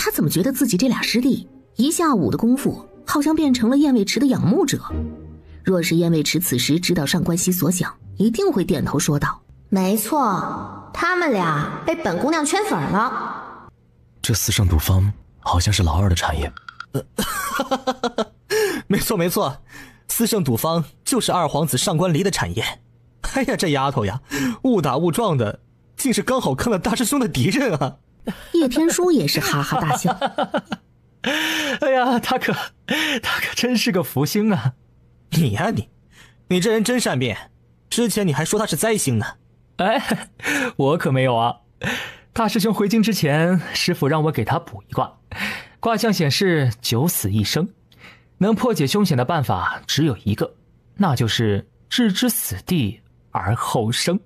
他怎么觉得自己这俩师弟一下午的功夫好像变成了燕卫池的仰慕者？若是燕卫池此时知道上官熙所想，一定会点头说道：没错，他们俩被本姑娘圈粉了。这四圣赌坊好像是老二的产业。没错没错，四圣赌坊就是二皇子上官离的产业。哎呀，这丫头呀，误打误撞的，竟是刚好坑了大师兄的敌人啊！叶天书也是哈哈大笑。哎呀，他可真是个福星啊！你呀你这人真善变，之前你还说他是灾星呢。哎，我可没有啊！大师兄回京之前，师父让我给他补一卦，卦象显示九死一生，能破解凶险的办法只有一个，那就是置之死地而后生。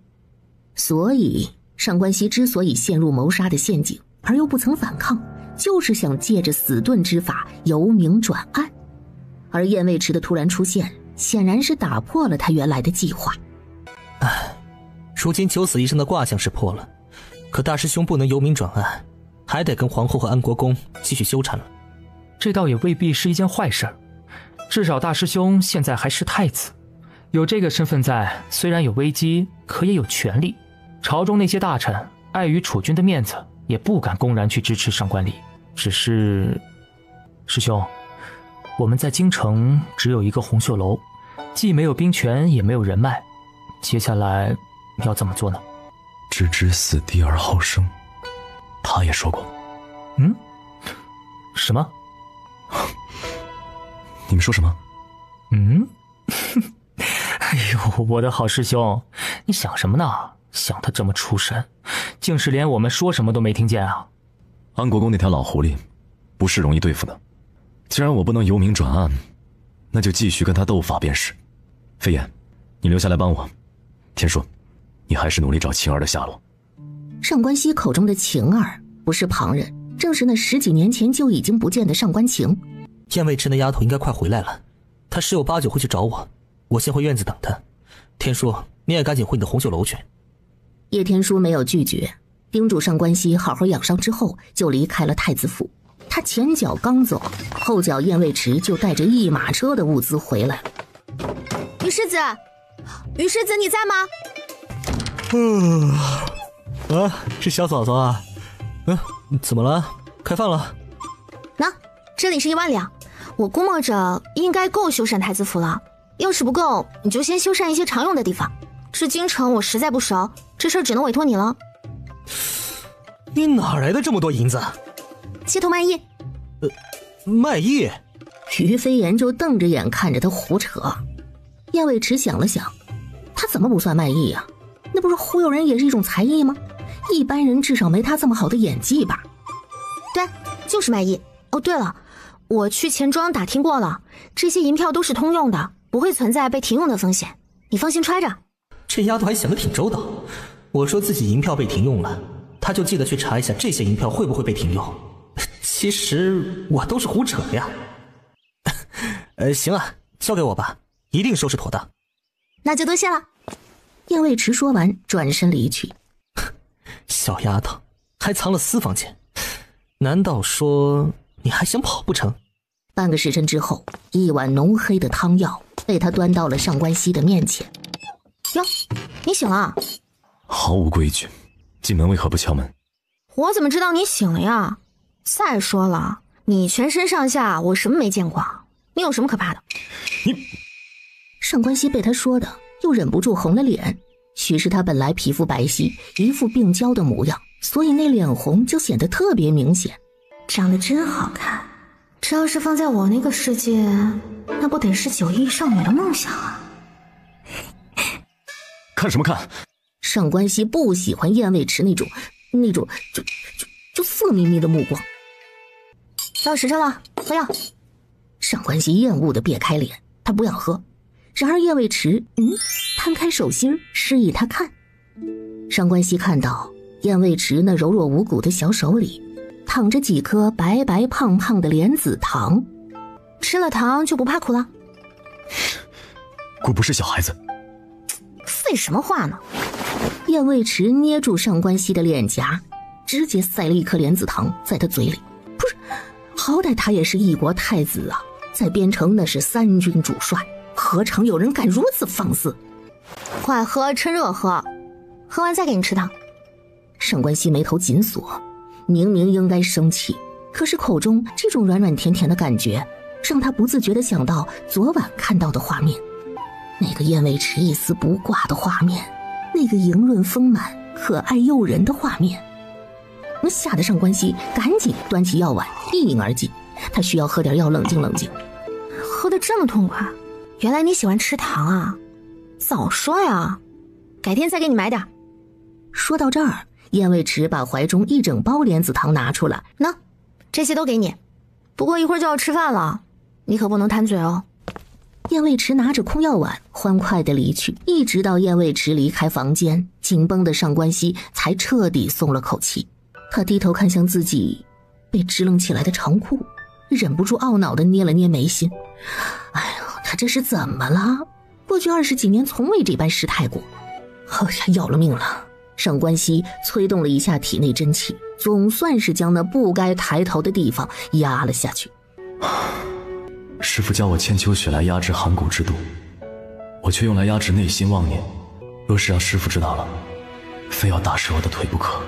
所以上官熙之所以陷入谋杀的陷阱而又不曾反抗，就是想借着死遁之法由明转暗。而燕卫池的突然出现，显然是打破了他原来的计划。如今九死一生的卦象是破了，可大师兄不能由明转暗，还得跟皇后和安国公继续纠缠了。这倒也未必是一件坏事，至少大师兄现在还是太子，有这个身份在，虽然有危机，可也有权力。朝中那些大臣碍于储君的面子，也不敢公然去支持上官离。只是，师兄，我们在京城只有一个红袖楼，既没有兵权，也没有人脉，接下来要怎么做呢？置之死地而后生，他也说过。什么？你们说什么？哎呦，我的好师兄，你想什么呢？想得这么出神，竟是连我们说什么都没听见啊！安国公那条老狐狸不是容易对付的，既然我不能由明转暗，那就继续跟他斗法便是。飞燕，你留下来帮我。天硕，你还是努力找晴儿的下落。上官熙口中的晴儿不是旁人，正是那10几年前就已经不见的上官晴。燕卫池那丫头应该快回来了，她10有8九会去找我，我先回院子等她。天叔，你也赶紧回你的红袖楼去。叶天书没有拒绝，叮嘱上官熙好好养伤之后，就离开了太子府。他前脚刚走，后脚燕卫池就带着一马车的物资回来了。于世子，于世子，你在吗？是小嫂嫂啊。怎么了？开饭了？那这里是1万两，我估摸着应该够修缮太子府了。要是不够，你就先修缮一些常用的地方。这京城我实在不熟，这事儿只能委托你了。你哪来的这么多银子？街头卖艺。卖艺？于飞檐就瞪着眼看着他胡扯。燕卫池想了想，他怎么不算卖艺啊？那不是忽悠人也是一种才艺吗？一般人至少没他这么好的演技吧？对，就是卖艺。哦，对了，我去钱庄打听过了，这些银票都是通用的，不会存在被停用的风险，你放心揣着。这丫头还想得挺周到。我说自己银票被停用了，她就记得去查一下这些银票会不会被停用。其实我都是胡扯的呀。行啊，交给我吧，一定收拾妥当。那就多谢了。燕卫池说完，转身离去。小丫头，还藏了私房钱，难道说你还想跑不成？半个时辰之后，一碗浓黑的汤药被他端到了上官熙的面前。哟，你醒了？毫无规矩，进门为何不敲门？我怎么知道你醒了呀？再说了，你全身上下我什么没见过，你有什么可怕的？你……上官熙被他说的又忍不住红了脸。许是他本来皮肤白皙，一副病娇的模样，所以那脸红就显得特别明显。长得真好看，这要是放在我那个世界，那不得是9亿少女的梦想啊！看什么看？上官熙不喜欢燕卫池那种就色眯眯的目光。到时辰了，喝药。上官熙厌恶的别开脸，他不要喝。然而燕卫池摊开手心示意他看。上官熙看到燕卫池那柔弱无骨的小手里躺着几颗白白胖胖的莲子糖。吃了糖就不怕苦了？果不是小孩子。废什么话呢？燕卫池捏住上官熙的脸颊，直接塞了一颗莲子糖在他嘴里。不是，好歹他也是一国太子啊，在边城那是三军主帅，何尝有人敢如此放肆？快喝，趁热喝，喝完再给你吃糖。上官熙眉头紧锁，明明应该生气，可是口中这种软软甜甜的感觉，让他不自觉地想到昨晚看到的画面，那个燕未迟一丝不挂的画面，那个莹润丰满、可爱诱人的画面。吓得上官熙赶紧端起药碗一饮而尽，他需要喝点药冷静冷静。喝得这么痛快，原来你喜欢吃糖啊，早说呀，改天再给你买点。说到这儿，燕未迟把怀中一整包莲子糖拿出来，那这些都给你，不过一会儿就要吃饭了，你可不能贪嘴哦。燕未迟拿着空药碗欢快地离去，一直到燕未迟离开房间，紧绷的上官熙才彻底松了口气。他低头看向自己被支棱起来的长裤，忍不住懊恼地捏了捏眉心。哎呦，他这是怎么了？过去20几年从未这般失态过。哎呀，要了命了！上官熙催动了一下体内真气，总算是将那不该抬头的地方压了下去。师父教我千秋雪来压制寒骨之毒，我却用来压制内心妄念。若是让师父知道了，非要打折我的腿不可。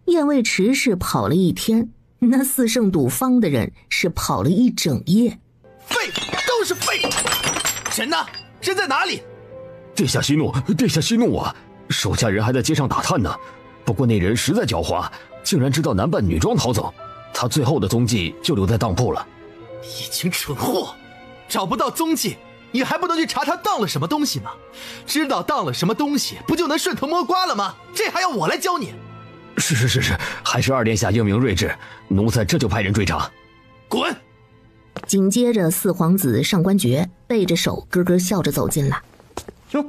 燕未迟是跑了一天，那四圣赌方的人是跑了一整夜。废，都是废！人呢？人在哪里？殿下息怒，殿下息怒啊！手下人还在街上打探呢。不过那人实在狡猾，竟然知道男扮女装逃走，他最后的踪迹就留在当铺了。一群蠢货，找不到踪迹，你还不能去查他当了什么东西吗？知道当了什么东西，不就能顺藤摸瓜了吗？这还要我来教你？是，还是二殿下英明睿智，奴才这就派人追查。滚！紧接着四皇子上官爵背着手咯咯笑着走进来。哟，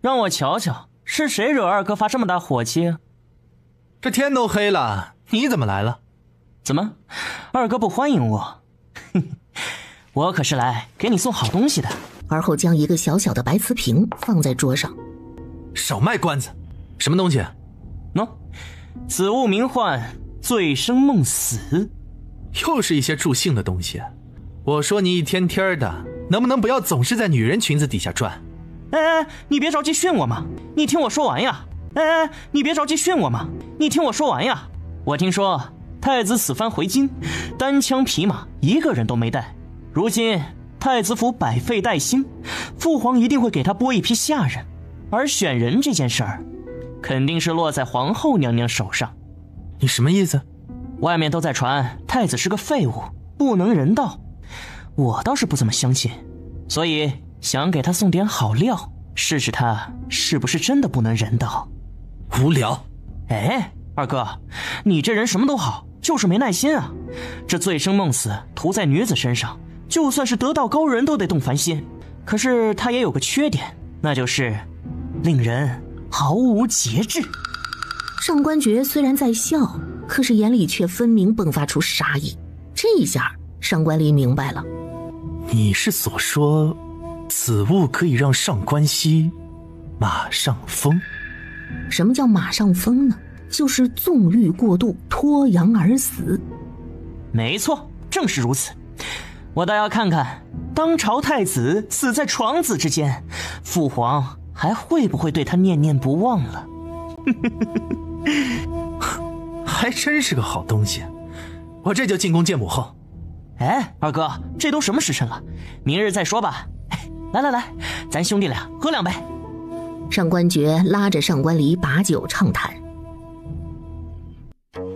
让我瞧瞧，是谁惹二哥发这么大火气？这天都黑了，你怎么来了？怎么，二哥不欢迎我？我可是来给你送好东西的。而后将一个小小的白瓷瓶放在桌上。少卖关子，什么东西？喏，此物名唤醉生梦死。又是一些助兴的东西。我说你一天天的，能不能不要总是在女人裙子底下转？哎，你别着急训我嘛，你听我说完呀。哎，你别着急训我嘛，你听我说完呀。我听说太子此番回京，单枪匹马一个人都没带。如今太子府百废待兴，父皇一定会给他拨一批下人，而选人这件事儿，肯定是落在皇后娘娘手上。你什么意思？外面都在传太子是个废物，不能人道，我倒是不怎么相信，所以想给他送点好料，试试他是不是真的不能人道。无聊。哎，二哥，你这人什么都好，就是没耐心啊。这醉生梦死涂在女子身上，就算是得道高人都得动凡心，可是他也有个缺点，那就是令人毫无节制。上官爵虽然在笑，可是眼里却分明迸发出杀意。这一下上官离明白了，你是所说此物可以让上官熙马上疯？什么叫马上疯呢？就是纵欲过度，脱阳而死。没错，正是如此。我倒要看看当朝太子死在床子之间，父皇还会不会对他念念不忘了。还真是个好东西，我这就进宫见母后。哎，二哥，这都什么时辰了？明日再说吧。来，咱兄弟俩喝2杯。上官爵拉着上官离把酒畅谈。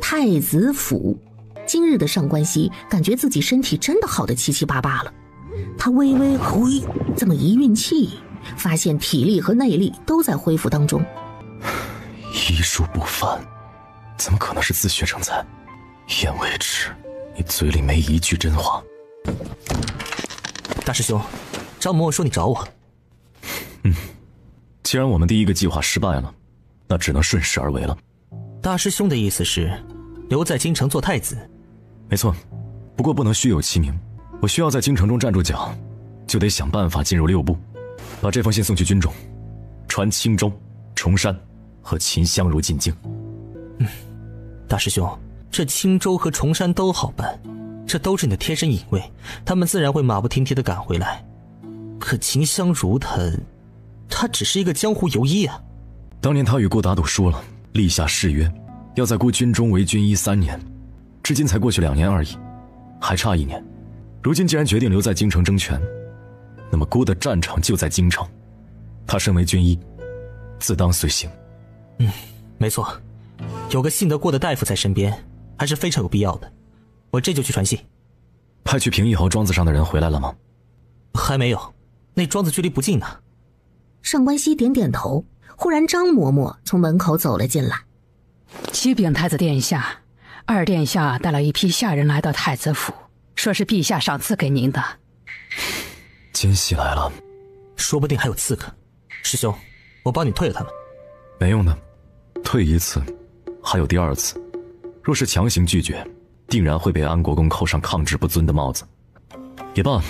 太子府，今日的上官熙感觉自己身体真的好得七七八八了。他微微呼这么一运气，发现体力和内力都在恢复当中。医术不凡，怎么可能是自学成才？燕未迟，你嘴里没一句真话。大师兄，张嬷嬷说你找我。既然我们第一个计划失败了，那只能顺势而为了。大师兄的意思是留在京城做太子？没错，不过不能虚有其名，我需要在京城中站住脚，就得想办法进入6部，把这封信送去军中，传青州、崇山和秦香如进京。大师兄，这青州和崇山都好办，这都是你的贴身隐卫，他们自然会马不停蹄地赶回来。可秦香如他只是一个江湖游医啊。当年他与顾打赌说了，立下誓约，要在顾军中为军医3年，至今才过去2年而已，还差1年。如今既然决定留在京城争权，那么顾的战场就在京城，他身为军医，自当随行。没错，有个信得过的大夫在身边，还是非常有必要的。我这就去传信。派去平邑侯庄子上的人回来了吗？还没有，那庄子距离不近呢。上官熙点点头，忽然张嬷嬷从门口走了进来。启禀太子殿下，二殿下带了一批下人来到太子府，说是陛下赏赐给您的。奸细来了，说不定还有刺客。师兄，我帮你退了他们。没用的，退1次还有第2次，若是强行拒绝，定然会被安国公扣上抗旨不遵的帽子。也罢，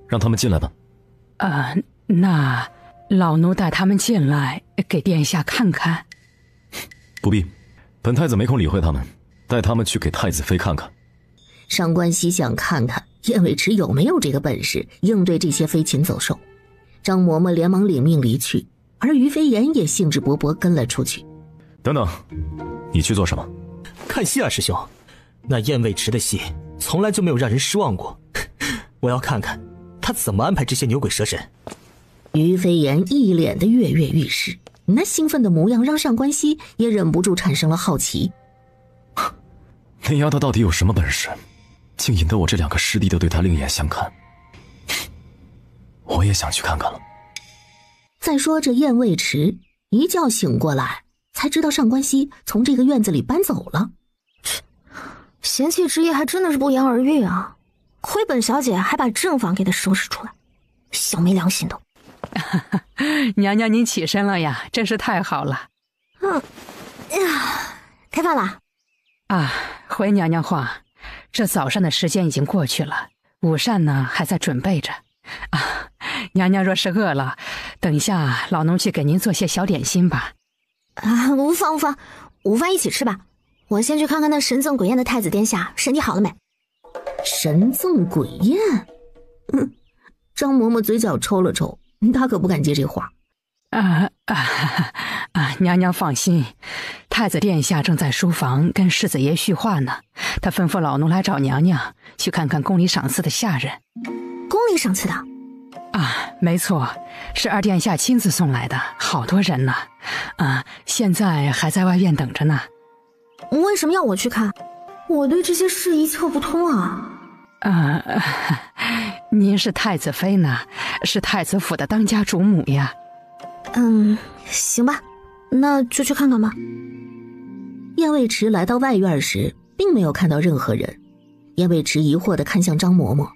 让他们进来吧。那老奴带他们进来给殿下看看。不必，本太子没空理会他们，带他们去给太子妃看看。上官熙想看看燕尾池有没有这个本事应对这些飞禽走兽。张嬷嬷连忙领命离去，而于飞檐也兴致勃勃跟了出去。等等，你去做什么？看戏啊，师兄。那燕尾池的戏从来就没有让人失望过，我要看看他怎么安排这些牛鬼蛇神。于飞檐一脸的跃跃欲试，那兴奋的模样让上官熙也忍不住产生了好奇。那丫头到底有什么本事，竟引得我这2个师弟都对她另眼相看？我也想去看看了。再说这燕未迟，一觉醒过来才知道上官熙从这个院子里搬走了。贤妻之业还真的是不言而喻啊，亏本小姐还把正房给他收拾出来，小没良心的。娘娘您起身了呀，真是太好了。开饭了回娘娘话，这早上的时间已经过去了，午膳呢还在准备着。娘娘若是饿了，等一下老奴去给您做些小点心吧。无妨，午饭一起吃吧。我先去看看那神憎鬼厌的太子殿下身体好了没。神憎鬼厌？张嬷嬷嘴角抽了抽，她可不敢接这话。娘娘放心，太子殿下正在书房跟世子爷叙话呢，他吩咐老奴来找娘娘，去看看宫里赏赐的下人。宫里赏赐的？没错，是二殿下亲自送来的，好多人呢。现在还在外院等着呢。为什么要我去看？我对这些事一窍不通啊。您是太子妃呢，是太子府的当家主母呀。行吧，那就去看看吧。燕未迟来到外院时，并没有看到任何人。燕未迟疑惑地看向张嬷嬷。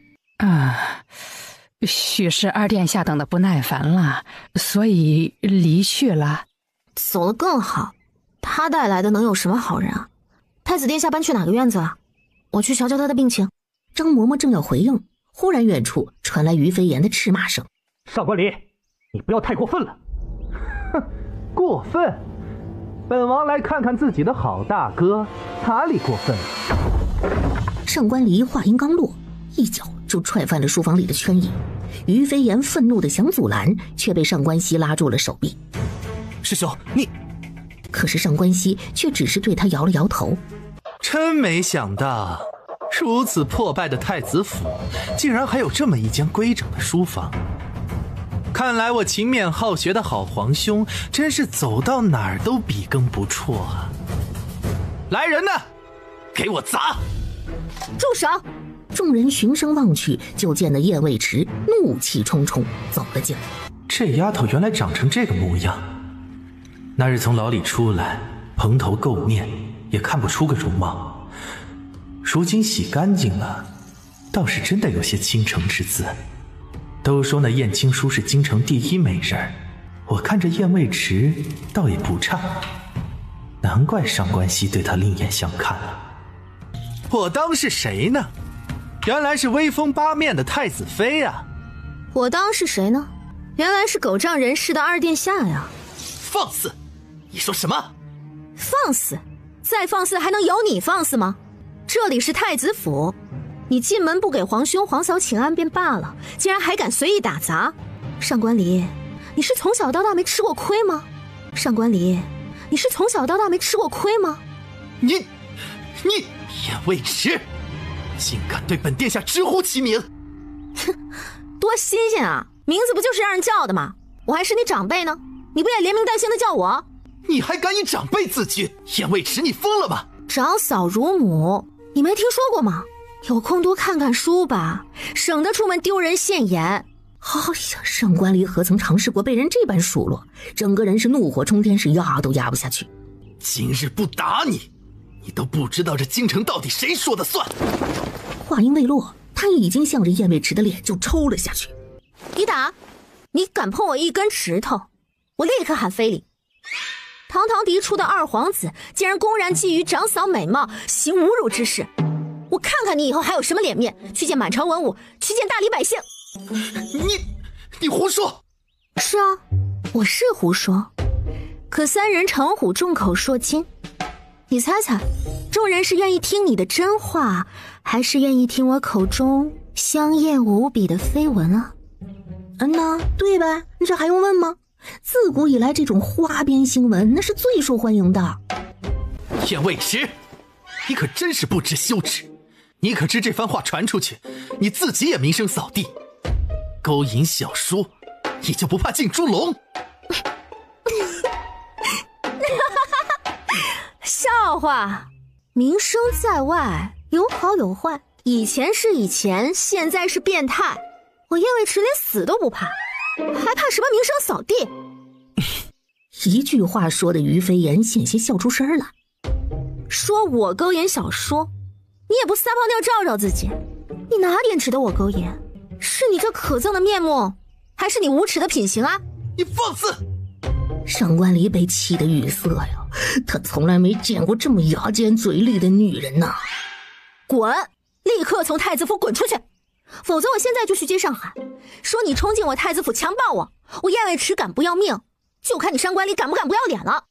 许是二殿下等的不耐烦了，所以离去了。走了更好，他带来的能有什么好人啊？太子殿下搬去哪个院子了？我去瞧瞧他的病情。张嬷嬷正要回应，忽然远处传来于飞檐的斥骂声：“上官离，你不要太过分了！”哼，过分？本王来看看自己的好大哥，哪里过分了？上官离话音刚落，一脚就踹翻了书房里的圈椅。于飞檐愤怒的想阻拦，却被上官熙拉住了手臂。师兄，你……可是上官熙却只是对他摇了摇头。真没想到，如此破败的太子府，竟然还有这么一间规整的书房。看来我勤勉好学的好皇兄，真是走到哪儿都笔耕不辍啊！来人呐，给我砸！住手！众人循声望去，就见那燕未迟怒气冲冲走了进来。这丫头原来长成这个模样，那日从牢里出来，蓬头垢面，也看不出个容貌。如今洗干净了，倒是真的有些倾城之姿。都说那燕青书是京城第一美人，我看这燕未迟倒也不差，难怪上官熙对她另眼相看了。我当是谁呢？原来是威风八面的太子妃啊！我当是谁呢？原来是狗仗人势的二殿下呀！放肆！你说什么？放肆？再放肆还能有你放肆吗？这里是太子府，你进门不给皇兄皇嫂请安便罢了，竟然还敢随意打杂。上官离，你是从小到大没吃过亏吗？上官离，你是从小到大没吃过亏吗？你燕未迟，竟敢对本殿下直呼其名！哼，多新鲜啊！名字不就是让人叫的吗？我还是你长辈呢，你不也连名带姓的叫我？你还敢以长辈自居？燕未迟，你疯了吗？长嫂如母，你没听说过吗？有空多看看书吧，省得出门丢人现眼。哎呀，上官离何曾尝试过被人这般数落，整个人是怒火冲天，是压都压不下去。今日不打你，你都不知道这京城到底谁说的算。话音未落，他已经向着燕未迟的脸就抽了下去。你打，你敢碰我一根指头，我立刻喊非礼。堂堂嫡出的二皇子，竟然公然觊觎长嫂美貌，行侮辱之事。我看看你以后还有什么脸面去见满朝文武，去见大理百姓。你胡说！是啊，我是胡说，可三人长虎众口铄金，你猜猜，众人是愿意听你的真话，还是愿意听我口中香艳无比的绯闻啊？呐，对呗，这还用问吗？自古以来，这种花边新闻那是最受欢迎的。燕未迟，你可真是不知羞耻！你可知这番话传出去，你自己也名声扫地。勾引小叔，你就不怕进猪笼？笑话，名声在外，有好有坏。以前是以前，现在是变态。我燕未迟连死都不怕，还怕什么名声扫地？一句话说的于飞檐险些笑出声来。说我勾引小叔，你也不撒泡尿照照自己？你哪点值得我勾引？是你这可憎的面目，还是你无耻的品行啊？你放肆！上官离被气得语塞呀，他从来没见过这么牙尖嘴利的女人呐！滚！立刻从太子府滚出去，否则我现在就去街上喊，说你冲进我太子府强暴我燕未迟敢不要命，就看你上官离敢不敢不要脸了。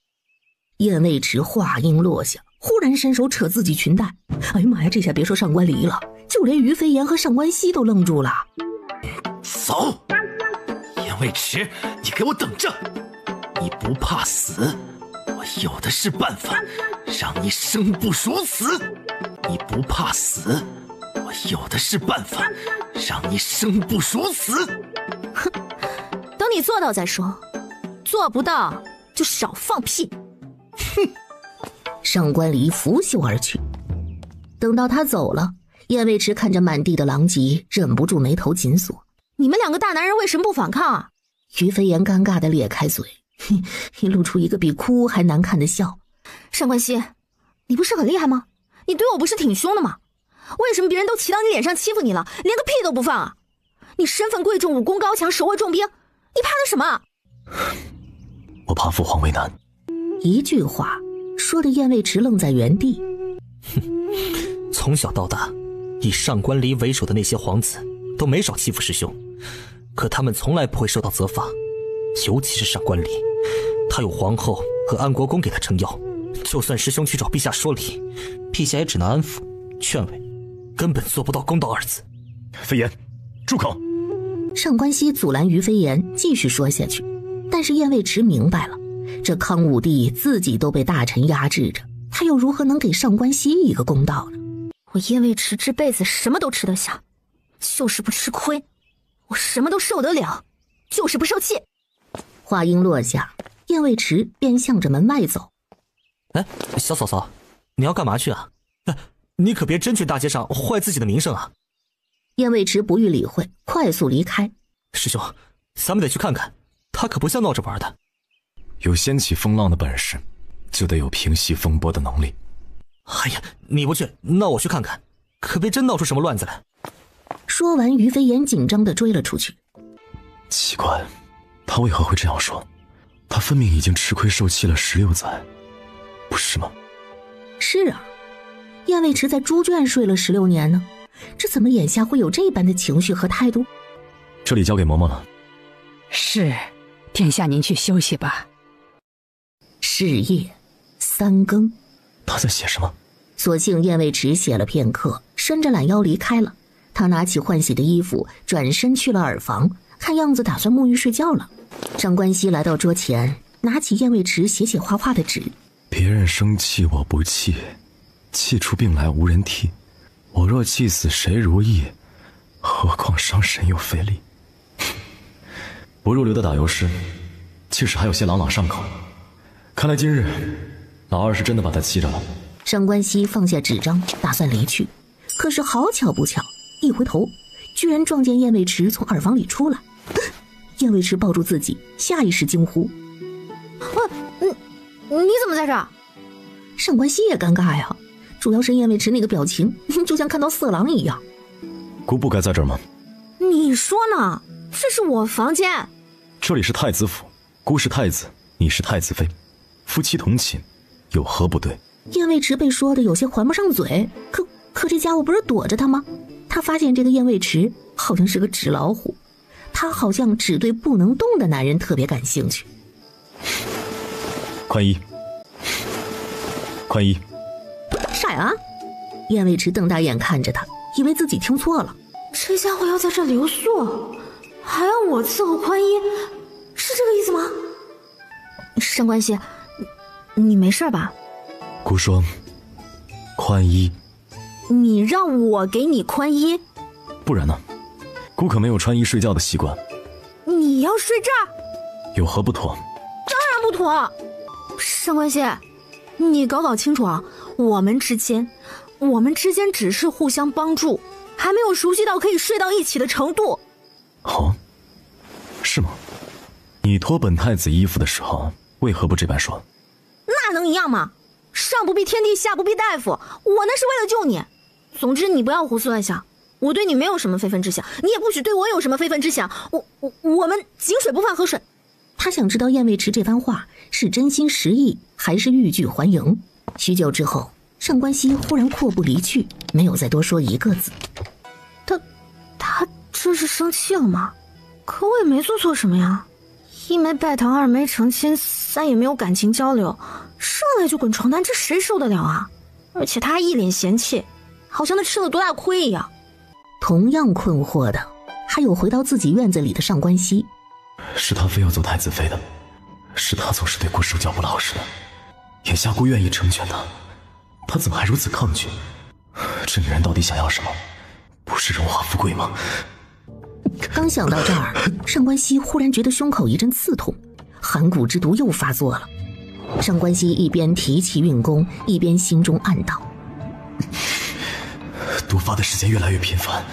燕未迟话音落下，忽然伸手扯自己裙带。哎呀妈呀，这下别说上官离了，就连于飞檐和上官熙都愣住了。走！燕未迟，你给我等着！你不怕死，我有的是办法让你生不如死。你不怕死，我有的是办法让你生不如死。哼，等你做到再说，做不到就少放屁。哼！上官离拂袖而去。等到他走了，燕未迟看着满地的狼藉，忍不住眉头紧锁。你们两个大男人为什么不反抗啊？于飞檐尴尬地咧开嘴，露出一个比哭还难看的笑。上官熙，你不是很厉害吗？你对我不是挺凶的吗？为什么别人都骑到你脸上欺负你了，连个屁都不放啊？你身份贵重，武功高强，手握重兵，你怕他什么？我怕父皇为难。一句话说的燕未迟愣在原地。哼，从小到大，以上官离为首的那些皇子都没少欺负师兄，可他们从来不会受到责罚，尤其是上官离，他有皇后和安国公给他撑腰，就算师兄去找陛下说理，陛下也只能安抚劝慰，根本做不到公道二字。飞檐，住口！上官熙阻拦于飞檐继续说下去，但是燕未迟明白了，这康武帝自己都被大臣压制着，他又如何能给上官熙一个公道呢？我燕未迟这辈子什么都吃得下，就是不吃亏；我什么都受得了，就是不受气。话音落下，燕未迟便向着门外走。哎，小嫂嫂，你要干嘛去啊？你可别真去大街上坏自己的名声啊！燕未迟不予理会，快速离开。师兄，咱们得去看看，他可不像闹着玩的。有掀起风浪的本事，就得有平息风波的能力。哎呀，你不去，那我去看看，可别真闹出什么乱子来。说完，于飞檐紧张地追了出去。奇怪，他为何会这样说？他分明已经吃亏受气了16载，不是吗？是啊，燕未迟在猪圈睡了16年呢，这怎么眼下会有这般的情绪和态度？这里交给嬷嬷了。是，殿下您去休息吧。是夜3更，他在写什么？索性燕卫迟写了片刻，伸着懒腰离开了。他拿起换洗的衣服，转身去了耳房，看样子打算沐浴睡觉了。上官熙来到桌前，拿起燕卫迟写画画的纸。别人生气我不气，气出病来无人替。我若气死谁如意，何况伤神又费力。不入流的打油诗，气势还有些朗朗上口。看来今日老二是真的把他气着了。上官熙放下纸张，打算离去，可是好巧不巧，一回头居然撞见燕卫迟从耳房里出来。燕卫迟抱住自己，下意识惊呼：你怎么在这儿？上官熙也尴尬呀，主要是燕卫迟那个表情就像看到色狼一样。姑不该在这儿吗？你说呢？这是我房间。这里是太子府，姑是太子，你是太子妃，夫妻同寝，有何不对？燕卫迟被说的有些还不上嘴，可这家伙不是躲着他吗？他发现这个燕卫迟好像是个纸老虎，他好像只对不能动的男人特别感兴趣。宽衣，宽衣。傻呀！燕卫迟瞪大眼看着他，以为自己听错了。这家伙要在这留宿，还要我伺候宽衣，是这个意思吗？上官熙，你没事吧？姑说宽衣。你让我给你宽衣？不然呢？姑可没有穿衣睡觉的习惯。你要睡这儿？有何不妥？当然不妥。上官熙，你搞清楚啊，我们之间只是互相帮助，还没有熟悉到可以睡到一起的程度。哦，是吗？你脱本太子衣服的时候，为何不这般说？那能一样吗？上不必天地，下不必大夫，我那是为了救你。总之你不要胡思乱想，我对你没有什么非分之想，你也不许对我有什么非分之想。我们井水不犯河水。他想知道燕卫迟这番话是真心实意，还是欲拒还迎。许久之后，上官熙忽然阔步离去，没有再多说一个字。他这是生气了吗？可我也没做错什么呀，一没拜堂，二没成亲，三也没有感情交流，上来就滚床单，这谁受得了啊？而且他还一脸嫌弃，好像他吃了多大亏一样。同样困惑的还有回到自己院子里的上官熙。是他非要做太子妃的，是他总是对姑手脚不老实的，眼下姑愿意成全他，他怎么还如此抗拒？这女人到底想要什么？不是荣华富贵吗？刚想到这儿，上官熙忽然觉得胸口一阵刺痛，寒骨之毒又发作了。上官熙一边提气运功，一边心中暗道：毒发的时间越来越频繁，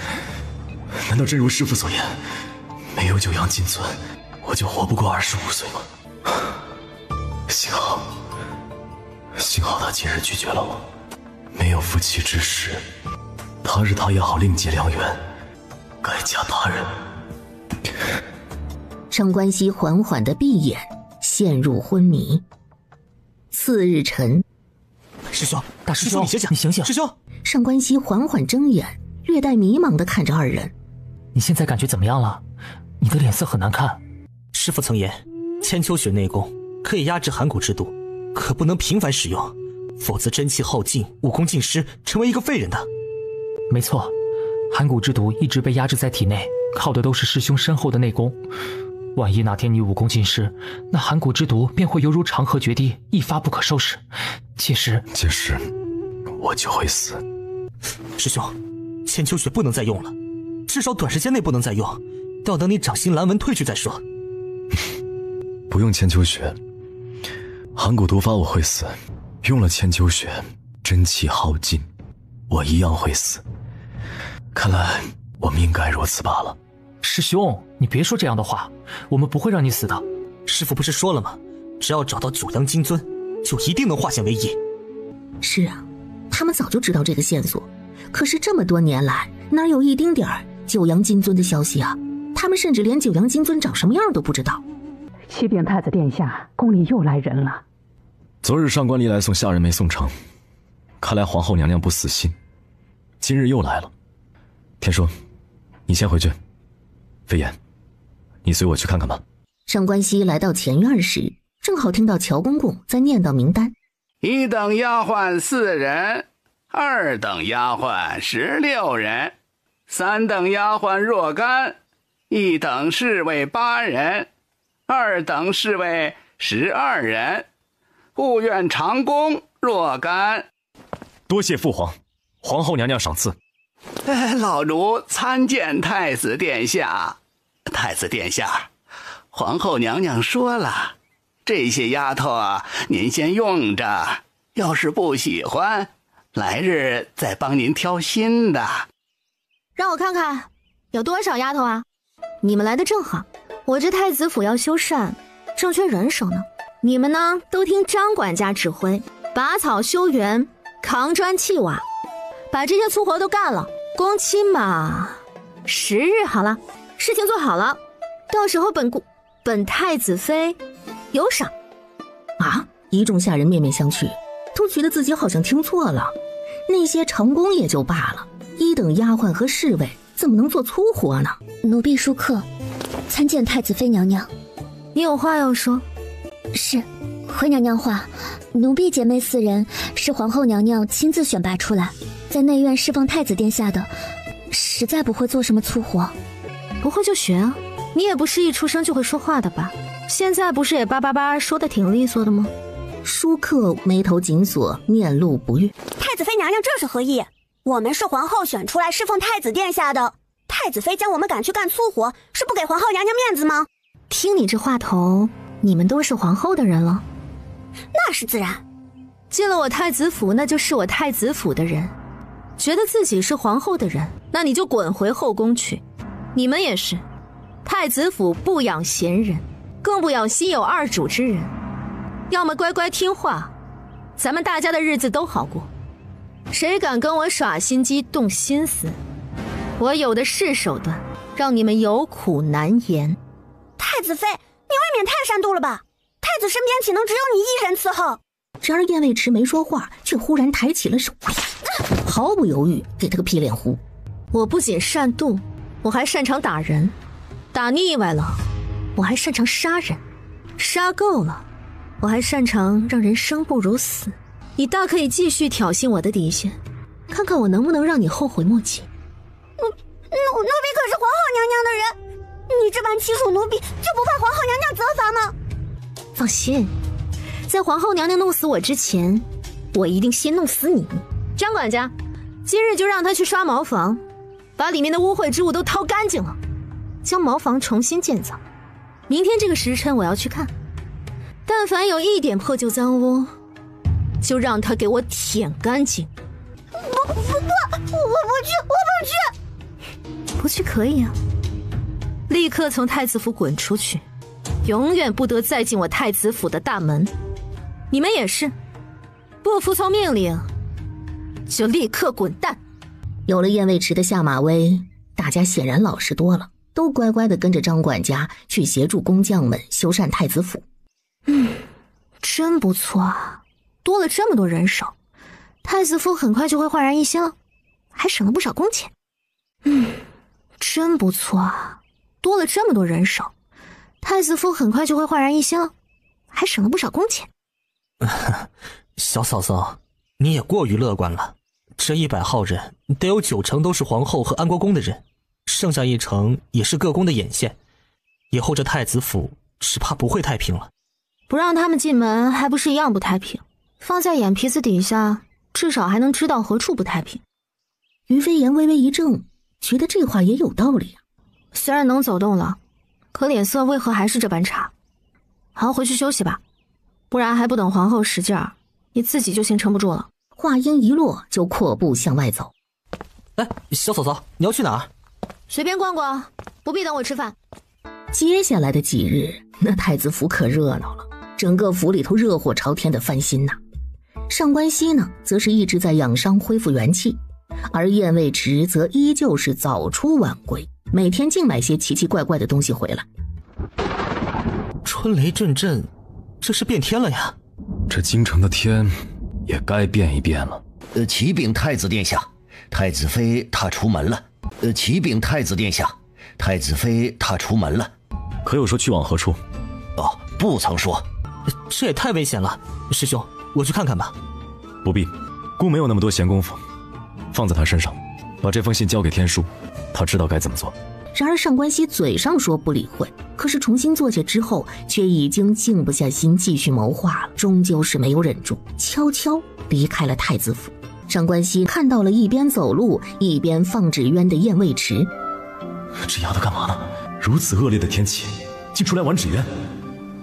难道真如师父所言，没有九阳金尊，我就活不过25岁吗？幸好他今日拒绝了我，没有夫妻之实，他日他也好另结良缘，改嫁他人。上官熙缓缓地闭眼，陷入昏迷。次日晨，师兄，大师兄，你醒醒！师兄，上官熙缓缓睁眼，略带迷茫地看着二人。你现在感觉怎么样了？你的脸色很难看。师父曾言，千秋雪内功可以压制寒骨之毒，可不能频繁使用，否则真气耗尽，武功尽失，成为一个废人的。没错，寒骨之毒一直被压制在体内，靠的都是师兄深厚的内功。万一哪天你武功尽失，那寒骨之毒便会犹如长河决堤，一发不可收拾。届时我就会死。师兄，千秋雪不能再用了，至少短时间内不能再用，要等你掌心蓝纹褪去再说。不用千秋雪，寒骨毒发我会死，用了千秋雪，真气耗尽，我一样会死。看来我命该如此罢了。师兄，你别说这样的话，我们不会让你死的。师父不是说了吗？只要找到九阳金尊，就一定能化险为夷。是啊，他们早就知道这个线索，可是这么多年来，哪有一丁点儿九阳金尊的消息啊？他们甚至连九阳金尊长什么样都不知道。启禀太子殿下，宫里又来人了。昨日上官离来送下人没送成，看来皇后娘娘不死心，今日又来了。天说，你先回去。飞燕，你随我去看看吧。上官熙来到前院时，正好听到乔公公在念叨名单。1等丫鬟4人，2等丫鬟16人，3等丫鬟若干，1等侍卫8人，2等侍卫12人，务愿长工若干。多谢父皇，皇后娘娘赏赐。老奴参见太子殿下。太子殿下，皇后娘娘说了，这些丫头啊，您先用着，要是不喜欢，来日再帮您挑新的。让我看看有多少丫头啊？你们来的正好，我这太子府要修缮，正缺人手呢。你们呢，都听张管家指挥，拔草修园，扛砖砌瓦，把这些粗活都干了。工期嘛，10日好了，事情做好了，到时候本太子妃有赏。啊！一众下人面面相觑，都觉得自己好像听错了。那些长工也就罢了，1等丫鬟和侍卫怎么能做粗活呢？奴婢舒克，参见太子妃娘娘。你有话要说？是，回娘娘话，奴婢姐妹4人是皇后娘娘亲自选拔出来，在内院侍奉太子殿下的，实在不会做什么粗活。不会就学啊，你也不是一出生就会说话的吧？现在不是也叭叭叭说的挺利索的吗？舒克眉头紧锁，面露不悦。太子妃娘娘这是何意？我们是皇后选出来侍奉太子殿下的，太子妃将我们赶去干粗活，是不给皇后娘娘面子吗？听你这话头，你们都是皇后的人了？那是自然。进了我太子府，那就是我太子府的人。觉得自己是皇后的人，那你就滚回后宫去。你们也是，太子府不养闲人，更不养心有二主之人。要么乖乖听话，咱们大家的日子都好过。谁敢跟我耍心机动心思，我有的是手段，让你们有苦难言。太子妃，你未免太善妒了吧？太子身边岂能只有你一人伺候？然而燕卫迟没说话，却忽然抬起了手，毫不犹豫给他个劈脸呼。我不仅善妒，我还擅长打人，打腻歪了，我还擅长杀人，杀够了，我还擅长让人生不如死。你大可以继续挑衅我的底线，看看我能不能让你后悔莫及。奴婢可是皇后娘娘的人，你这般欺辱奴婢，就不怕皇后娘娘责罚吗？放心，在皇后娘娘弄死我之前，我一定先弄死你。张管家，今日就让他去刷茅房，把里面的污秽之物都掏干净了，将茅房重新建造。明天这个时辰我要去看，但凡有一点破旧脏污，就让他给我舔干净。我不去！不去可以啊，立刻从太子府滚出去，永远不得再进我太子府的大门。你们也是，不服从命令就立刻滚蛋。有了燕卫迟的下马威，大家显然老实多了，都乖乖地跟着张管家去协助工匠们修缮太子府。真不错啊，多了这么多人手，太子府很快就会焕然一新了，还省了不少工钱。真不错啊，多了这么多人手，太子府很快就会焕然一新了，还省了不少工钱。小嫂嫂，你也过于乐观了。这100号人，得有9成都是皇后和安国公的人，剩下1成也是各宫的眼线。以后这太子府只怕不会太平了。不让他们进门，还不是一样不太平？放在眼皮子底下，至少还能知道何处不太平。于飞言微微一怔，觉得这话也有道理啊。虽然能走动了，可脸色为何还是这般差？好，回去休息吧，不然还不等皇后使劲儿，你自己就先撑不住了。话音一落，就阔步向外走。哎，小嫂嫂，你要去哪儿？随便逛逛，不必等我吃饭。接下来的几日，那太子府可热闹了，整个府里头热火朝天的翻新呐。上官熙呢，则是一直在养伤恢复元气，而燕卫迟则依旧是早出晚归，每天净买些奇奇怪怪的东西回来。春雷阵阵，这是变天了呀！这京城的天也该变一变了。启禀太子殿下，太子妃她出门了。启禀太子殿下，太子妃她出门了。可有说去往何处？哦，不曾说。这也太危险了，师兄，我去看看吧。不必，姑没有那么多闲工夫，放在他身上，把这封信交给天书，他知道该怎么做。然而上官熙嘴上说不理会，可是重新坐下之后，却已经静不下心继续谋划了，终究是没有忍住，悄悄离开了太子府。上官熙看到了一边走路一边放纸鸢的燕卫迟。这丫头干嘛呢？如此恶劣的天气，竟出来玩纸鸢。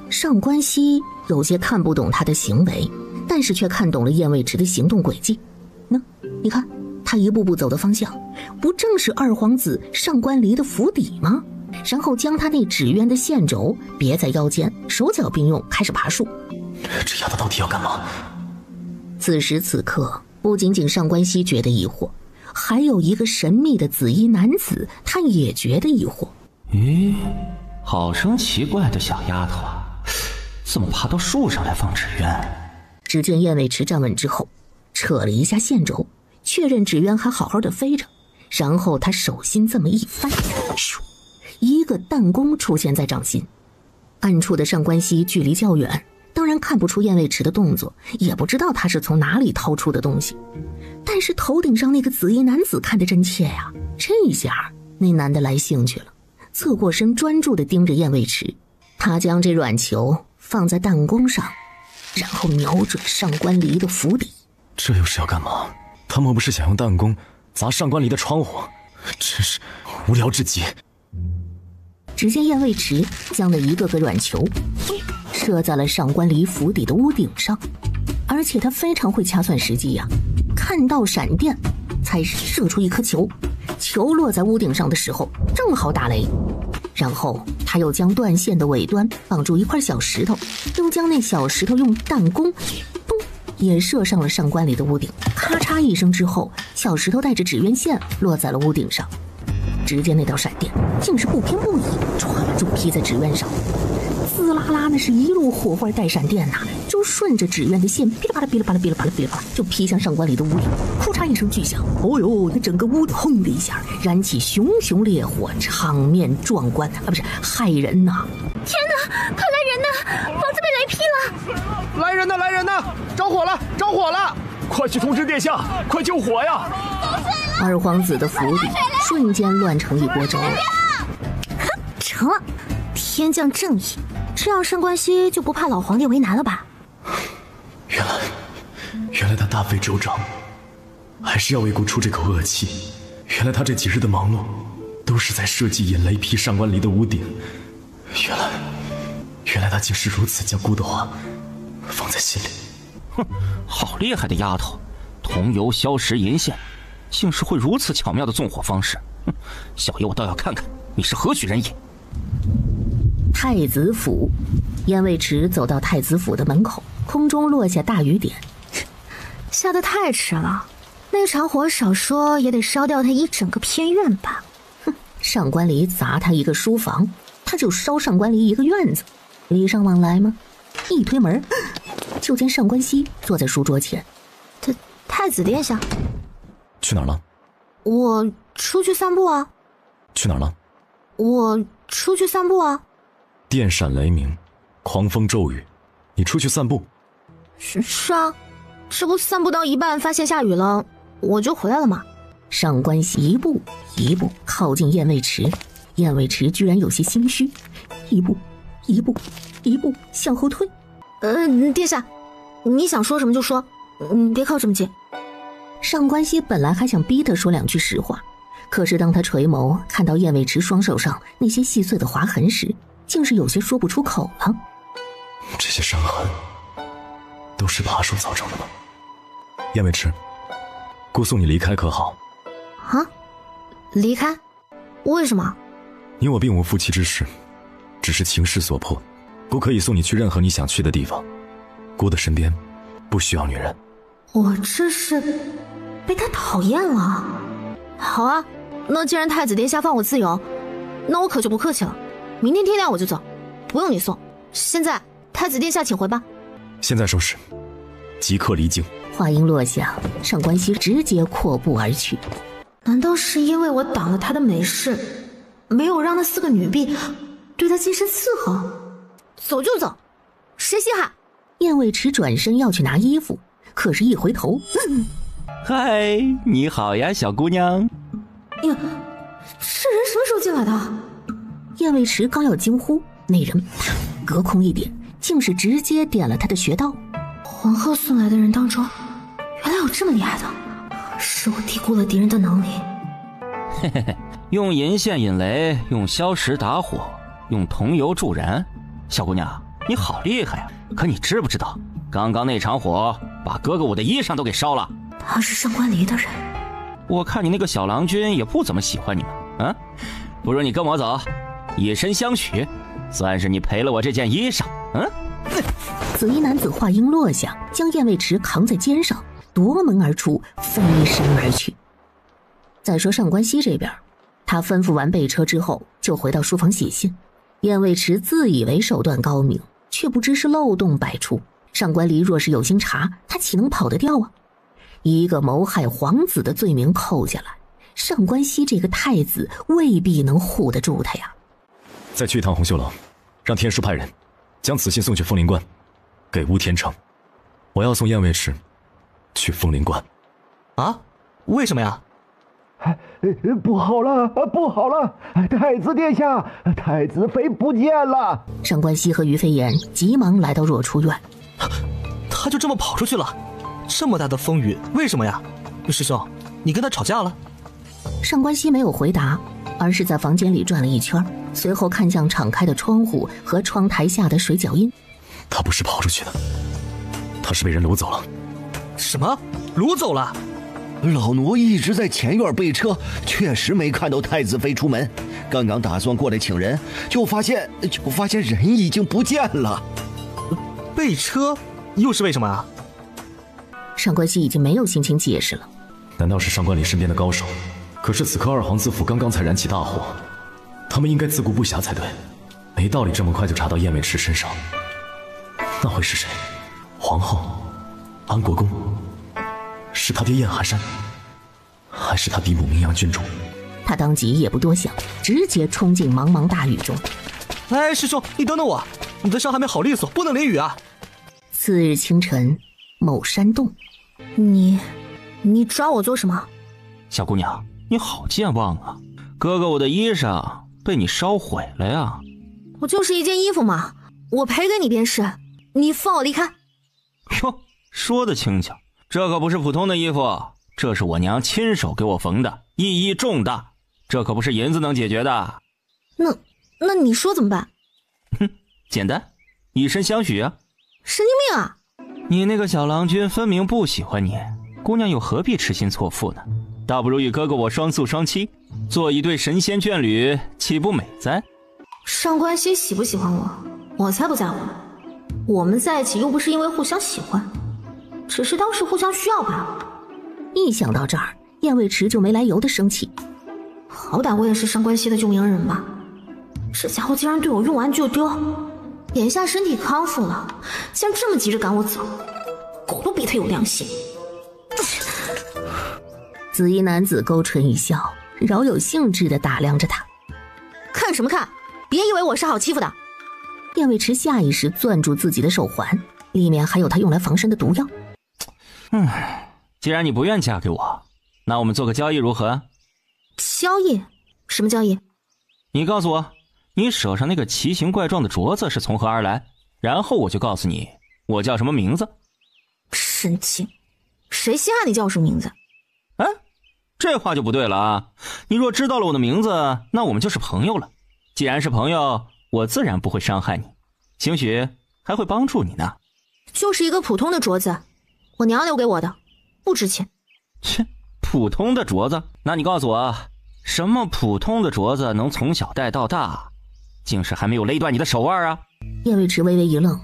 上官熙有些看不懂他的行为，但是却看懂了燕卫迟的行动轨迹。你看他一步步走的方向，不正是二皇子上官离的府邸吗？然后将他那纸鸢的线轴别在腰间，手脚并用，开始爬树。这丫头到底要干嘛？此时此刻，不仅仅上官熙觉得疑惑，还有一个神秘的紫衣男子，他也觉得疑惑。咦，好生奇怪的小丫头啊，怎么爬到树上来放纸鸢？只见燕卫迟站稳之后，扯了一下线轴，确认纸鸢还好好的飞着，然后他手心这么一翻，咻，一个弹弓出现在掌心。暗处的上官熙距离较远，当然看不出燕卫迟的动作，也不知道他是从哪里掏出的东西。但是头顶上那个紫衣男子看得真切呀，这一下那男的来兴趣了，侧过身专注地盯着燕卫迟。他将这软球放在弹弓上，然后瞄准上官离的府邸。这又是要干嘛？他莫不是想用弹弓砸上官离的窗户？真是无聊至极。只见燕卫迟将那一个个软球射在了上官离府邸的屋顶上，而且他非常会掐算时机呀，看到闪电才射出一颗球，球落在屋顶上的时候正好打雷。然后他又将断线的尾端绑住一块小石头，又将那小石头用弹弓嘣也射上了上官离的屋顶。咔嚓一声之后，小石头带着纸鸢线落在了屋顶上。只见那道闪电竟是不偏不倚，唰就劈在纸鸢上，滋啦啦，那是一路火花带闪电呐，就顺着纸鸢的线噼里啪啦噼里啪啦噼里啪啦噼里啪啦就劈向上官离的屋顶。哭嚓一声巨响，哦呦，那整个屋轰的一下燃起熊熊烈火，场面壮观啊，不是骇人呐！天哪，快来人呐！房子被雷劈了！来人呐，来人呐！着火了，着火了！快去通知殿下，快救火呀！二皇子的府邸瞬间乱成一锅粥了。成了，天降正义，这样上官熙就不怕老皇帝为难了吧？原来他大费周章，还是要为国出这口恶气。原来他这几日的忙碌，都是在设计引雷劈上官离的屋顶。原来他竟是如此将姑的话放在心里。哼，好厉害的丫头，桐油消食银线，竟是会如此巧妙的纵火方式。哼，小爷我倒要看看你是何许人也。太子府，燕卫迟走到太子府的门口，空中落下大雨点。下得太迟了，那场火少说也得烧掉他一整个偏院吧。哼，上官离砸他一个书房，他就烧上官离一个院子，礼尚往来吗？一推门，就见上官熙坐在书桌前。太子殿下，去哪儿了？我出去散步啊。去哪儿了？我出去散步啊。电闪雷鸣，狂风骤雨，你出去散步？是啊，这不散步到一半发现下雨了，我就回来了嘛。上官熙一步一步靠近燕卫迟，燕卫迟居然有些心虚，一步向后退。殿下，你想说什么就说，别靠这么近。上官熙本来还想逼他说两句实话，可是当他垂眸看到燕卫迟双手上那些细碎的划痕时，竟是有些说不出口了。这些伤痕都是爬树造成的吗？燕卫迟，姑送你离开可好？啊？离开？为什么？你我并无夫妻之事，只是情势所迫，姑可以送你去任何你想去的地方。姑的身边不需要女人。我这是被他讨厌了。好啊，那既然太子殿下放我自由，那我可就不客气了。明天天亮我就走，不用你送。现在太子殿下请回吧。现在收拾，即刻离境。话音落下，上官熙直接阔步而去。难道是因为我挡了他的美事，没有让那4个女婢对他近身伺候？走就走，谁稀罕？燕卫迟转身要去拿衣服，可是一回头，嗨，你好呀，小姑娘。呀，这人什么时候进来的？燕卫迟刚要惊呼，那人啪隔空一点，竟是直接点了他的穴道。皇后送来的人当中，原来有这么厉害的，是我低估了敌人的能力。嘿嘿嘿，用银线引雷，用硝石打火，用桐油助燃。小姑娘，你好厉害呀！可你知不知道，刚刚那场火把哥哥我的衣裳都给烧了。他是上官离的人。我看你那个小郎君也不怎么喜欢你们，不如你跟我走，以身相许，算是你赔了我这件衣裳。紫衣男子话音落下，将燕卫迟扛在肩上，夺门而出，飞身而去。再说上官熙这边，他吩咐完备车之后，就回到书房写信。燕卫迟自以为手段高明，却不知是漏洞百出。上官离若是有心查，他岂能跑得掉啊？一个谋害皇子的罪名扣下来，上官熙这个太子未必能护得住他呀。再去一趟红袖楼，让天师派人将此信送去枫林关，给吴天成。我要送燕卫迟去枫林关。啊？为什么呀？不好了，不好了！太子殿下，太子妃不见了！上官熙和于飞檐急忙来到若出院。他就这么跑出去了？这么大的风雨，为什么呀？师兄，你跟他吵架了？上官熙没有回答，而是在房间里转了一圈，随后看向敞开的窗户和窗台下的水脚印。他不是跑出去的，他是被人掳走了。什么？掳走了？老奴一直在前院备车，确实没看到太子妃出门。刚刚打算过来请人，就发现人已经不见了。备车又是为什么啊？上官熙已经没有心情解释了。难道是上官离身边的高手？可是此刻二皇子府刚刚才燃起大火，他们应该自顾不暇才对，没道理这么快就查到燕卫迟身上。那会是谁？皇后？安国公？是他爹燕寒山？还是他嫡母名扬郡主？他当即也不多想，直接冲进茫茫大雨中。哎，师兄，你等等我，你的伤还没好利索，不能淋雨啊！次日清晨，某山洞。你抓我做什么？小姑娘，你好健忘啊！哥哥我的衣裳被你烧毁了呀！我就是一件衣服嘛，我赔给你便是，你放我离开。哟，说得轻巧，这可不是普通的衣服，这是我娘亲手给我缝的，意义重大，这可不是银子能解决的。那你说怎么办？简单，以身相许啊！神经病啊！你那个小郎君分明不喜欢你，姑娘又何必痴心错付呢？倒不如与哥哥我双宿双栖，做一对神仙眷侣，岂不美哉？上官熙喜不喜欢我才不在乎呢。我们在一起又不是因为互相喜欢，只是当时互相需要罢了。一想到这儿，燕卫迟就没来由的生气。好歹我也是上官熙的救命恩人吧，这家伙竟然对我用完就丢，眼下身体康复了，竟然这么急着赶我走，狗都比他有良心。紫衣男子勾唇一笑，饶有兴致地打量着他。看什么看？别以为我是好欺负的。燕卫迟下意识攥住自己的手环，里面还有他用来防身的毒药。既然你不愿嫁给我，那我们做个交易如何？交易？什么交易？你告诉我，你手上那个奇形怪状的镯子是从何而来，然后我就告诉你我叫什么名字。神经，谁稀罕你叫我什么名字？这话就不对了啊！你若知道了我的名字，那我们就是朋友了。既然是朋友，我自然不会伤害你，兴许还会帮助你呢。就是一个普通的镯子，我娘留给我的，不值钱。切，普通的镯子？那你告诉我，什么普通的镯子能从小戴到大，竟是还没有勒断你的手腕啊？燕卫迟微微一愣，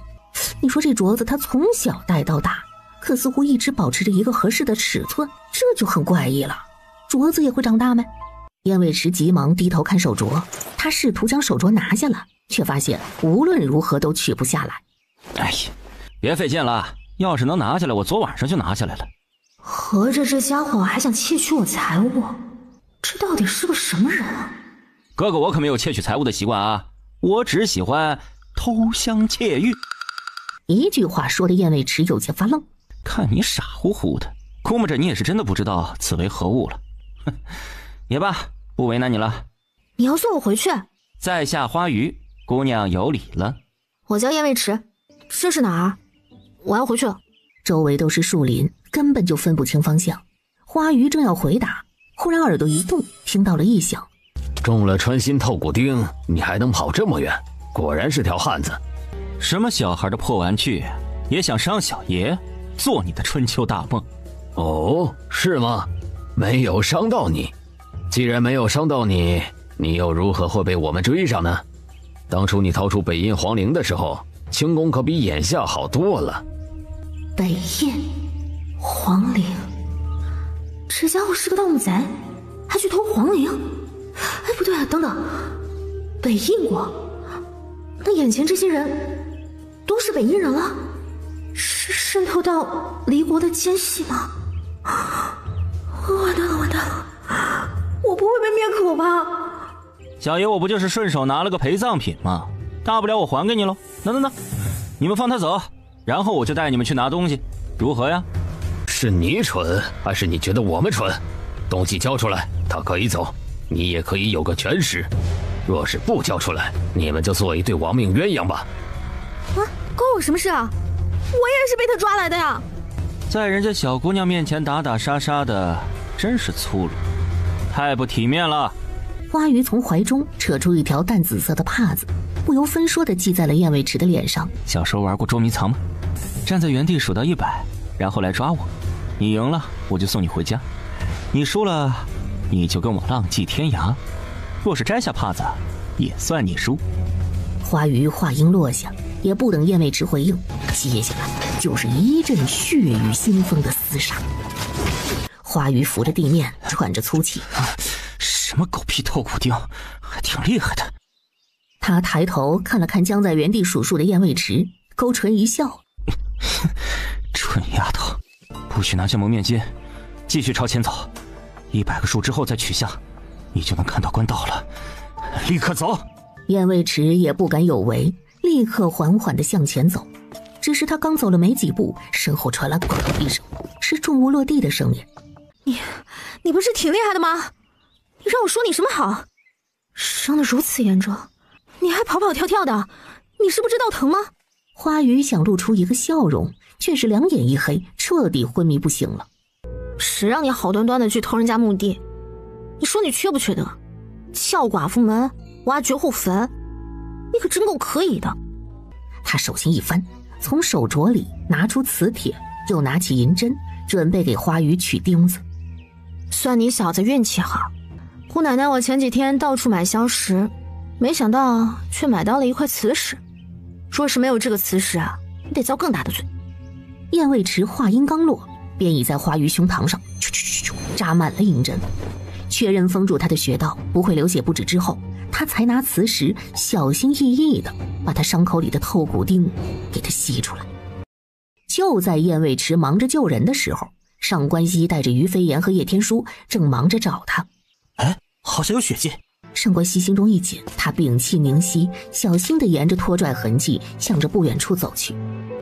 你说这镯子他从小戴到大，可似乎一直保持着一个合适的尺寸，这就很怪异了。镯子也会长大吗？燕卫迟急忙低头看手镯，他试图将手镯拿下来，却发现无论如何都取不下来。哎呀，别费劲了，要是能拿下来，我昨晚上就拿下来了。合着这家伙还想窃取我财物，这到底是个什么人啊？哥哥我可没有窃取财物的习惯啊，我只喜欢偷香窃玉。一句话说的燕卫迟有些发愣。看你傻乎乎的，估摸着你也是真的不知道此为何物了。哼，也罢，不为难你了。你要送我回去？在下花鱼，姑娘有礼了。我叫燕卫迟，这是哪儿？我要回去了。周围都是树林，根本就分不清方向。花鱼正要回答，忽然耳朵一动，听到了异响。中了穿心透骨钉，你还能跑这么远，果然是条汉子。什么小孩的破玩具，也想伤小爷，做你的春秋大梦？哦，是吗？没有伤到你。既然没有伤到你，你又如何会被我们追上呢？当初你逃出北印皇陵的时候，轻功可比眼下好多了。北印皇陵，这家伙是个盗墓贼，还去偷皇陵。哎，不对啊，等等，北印国，那眼前这些人都是北印人了？是渗透到离国的奸细吗？完蛋了，完蛋了，我不会被灭口吧？小爷我不就是顺手拿了个陪葬品吗？大不了我还给你喽。那，你们放他走，然后我就带你们去拿东西，如何呀？是你蠢，还是你觉得我们蠢？东西交出来，他可以走，你也可以有个全尸。若是不交出来，你们就做一对亡命鸳鸯吧。啊，关我什么事啊？我也是被他抓来的呀。在人家小姑娘面前打打杀杀的，真是粗鲁，太不体面了。花鱼从怀中扯出一条淡紫色的帕子，不由分说地系在了燕卫迟的脸上。小时候玩过捉迷藏吗？站在原地数到100，然后来抓我。你赢了，我就送你回家；你输了，你就跟我浪迹天涯。若是摘下帕子，也算你输。花鱼话音落下，也不等燕卫迟回应，接下来就是一阵血雨腥风的厮杀。花鱼扶着地面，喘着粗气。什么狗屁透骨钉，还挺厉害的。他抬头看了看僵在原地数数的燕卫迟，勾唇一笑。蠢丫头，不许拿剑蒙面巾，继续朝前走，100个数之后再取下，你就能看到官道了。立刻走！燕卫迟也不敢有违，立刻缓缓地向前走。只是他刚走了没几步，身后传来“咣”一声，是重物落地的声音。你不是挺厉害的吗？你让我说你什么好？伤得如此严重，你还跑跑跳跳的，你是不知道疼吗？花鱼想露出一个笑容，却是两眼一黑，彻底昏迷不醒了。谁让你好端端的去偷人家墓地？你说你缺不缺德？撬寡妇门，挖绝户坟，你可真够可以的。他手心一翻，从手镯里拿出磁铁，又拿起银针，准备给花鱼取钉子。算你小子运气好，姑奶奶我前几天到处买硝石，没想到却买到了一块磁石。若是没有这个磁石啊，你得遭更大的罪。燕卫迟话音刚落，便已在花鱼胸膛上扎满了银针，确认封住他的穴道不会流血不止之后，他才拿磁石小心翼翼地把他伤口里的透骨钉给他吸出来。就在燕卫迟忙着救人的时候，上官熙带着于飞檐和叶天书正忙着找他。哎，好像有血迹。上官熙心中一紧，他屏气凝息，小心地沿着拖拽痕迹向着不远处走去。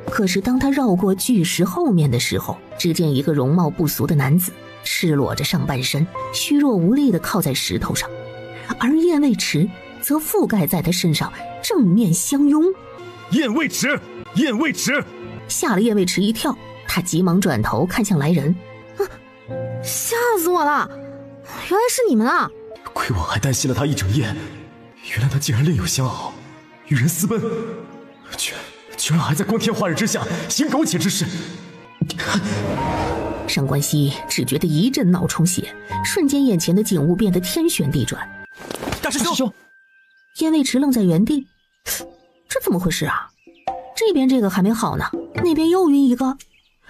可是当他绕过巨石后面的时候，只见一个容貌不俗的男子赤裸着上半身，虚弱无力地靠在石头上，而燕卫迟则覆盖在他身上，正面相拥。燕卫迟，燕卫迟！吓了燕卫迟一跳，他急忙转头看向来人。吓死我了，原来是你们啊！亏我还担心了他一整夜，原来他竟然另有相好，与人私奔，居然还在光天化日之下行苟且之事。上官熙只觉得一阵脑充血，瞬间眼前的景物变得天旋地转。大师兄！燕卫迟愣在原地，这怎么回事啊？这边这个还没好呢，那边又晕一个。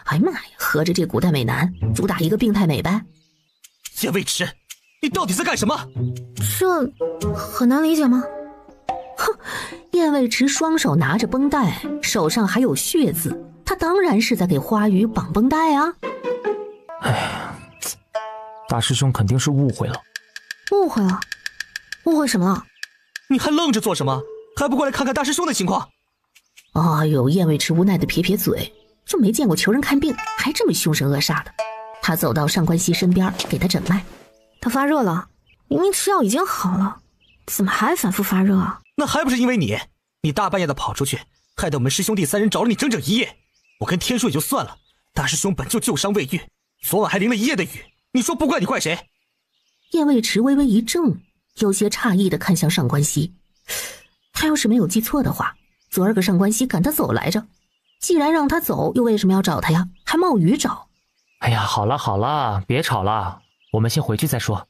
哎妈呀，合着这古代美男主打一个病态美呗。燕卫迟，你到底在干什么？这很难理解吗？哼，燕卫迟双手拿着绷带，手上还有血渍，他当然是在给花鱼绑绷带啊。哎呀，大师兄肯定是误会了。误会了？误会什么了？你还愣着做什么？还不过来看看大师兄的情况？哎呦，燕卫迟无奈的撇撇嘴，就没见过求人看病还这么凶神恶煞的。他走到上官熙身边，给他诊脉。他发热了，明明吃药已经好了，怎么还反复发热啊？那还不是因为你大半夜的跑出去，害得我们师兄弟3人找了你整整1夜。我跟天叔也就算了，大师兄本就旧伤未愈，昨晚还淋了1夜的雨，你说不怪你怪谁？燕卫迟微微一怔，有些诧异地看向上官熙。他要是没有记错的话，昨儿个上官熙赶他走来着，既然让他走，又为什么要找他呀？还冒雨找。哎呀，好了好了，别吵了，我们先回去再说。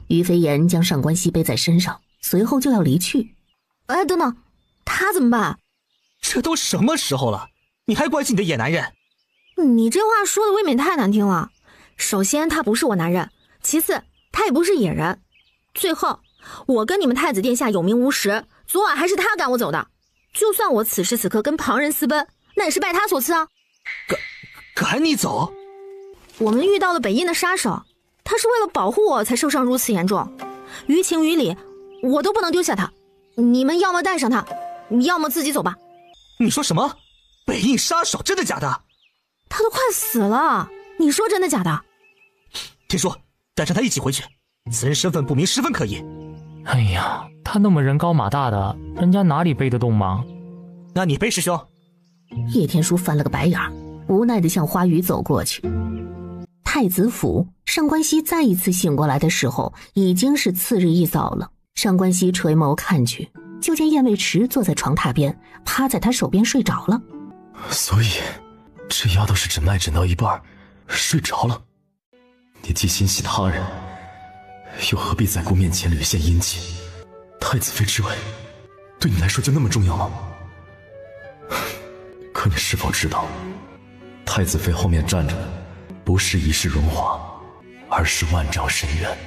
于飞檐将上官熙背在身上，随后就要离去。哎，等等，他怎么办？这都什么时候了，你还关心你的野男人？你这话说的未免太难听了。首先他不是我男人，其次他也不是野人，最后我跟你们太子殿下有名无实，昨晚还是他赶我走的。就算我此时此刻跟旁人私奔，那也是拜他所赐啊。赶你走？我们遇到了北印的杀手，他是为了保护我才受伤如此严重，于情于理我都不能丢下他。你们要么带上他，要么自己走吧。你说什么？北印杀手？真的假的？他都快死了，你说真的假的？天叔，带上他一起回去，此人身份不明，十分可疑。哎呀，他那么人高马大的，人家哪里背得动吗？那你背，师兄。叶天书翻了个白眼，无奈地向花雨走过去。太子府，上官熙再一次醒过来的时候，已经是次日一早了。上官熙垂眸看去，就见燕卫迟坐在床榻边，趴在他手边睡着了。所以这丫头是诊脉诊到一半睡着了。你既心系他人，又何必在顾面前屡现阴气？太子妃之位对你来说就那么重要吗？可你是否知道，太子妃后面站着的不是一世荣华，而是万丈深渊。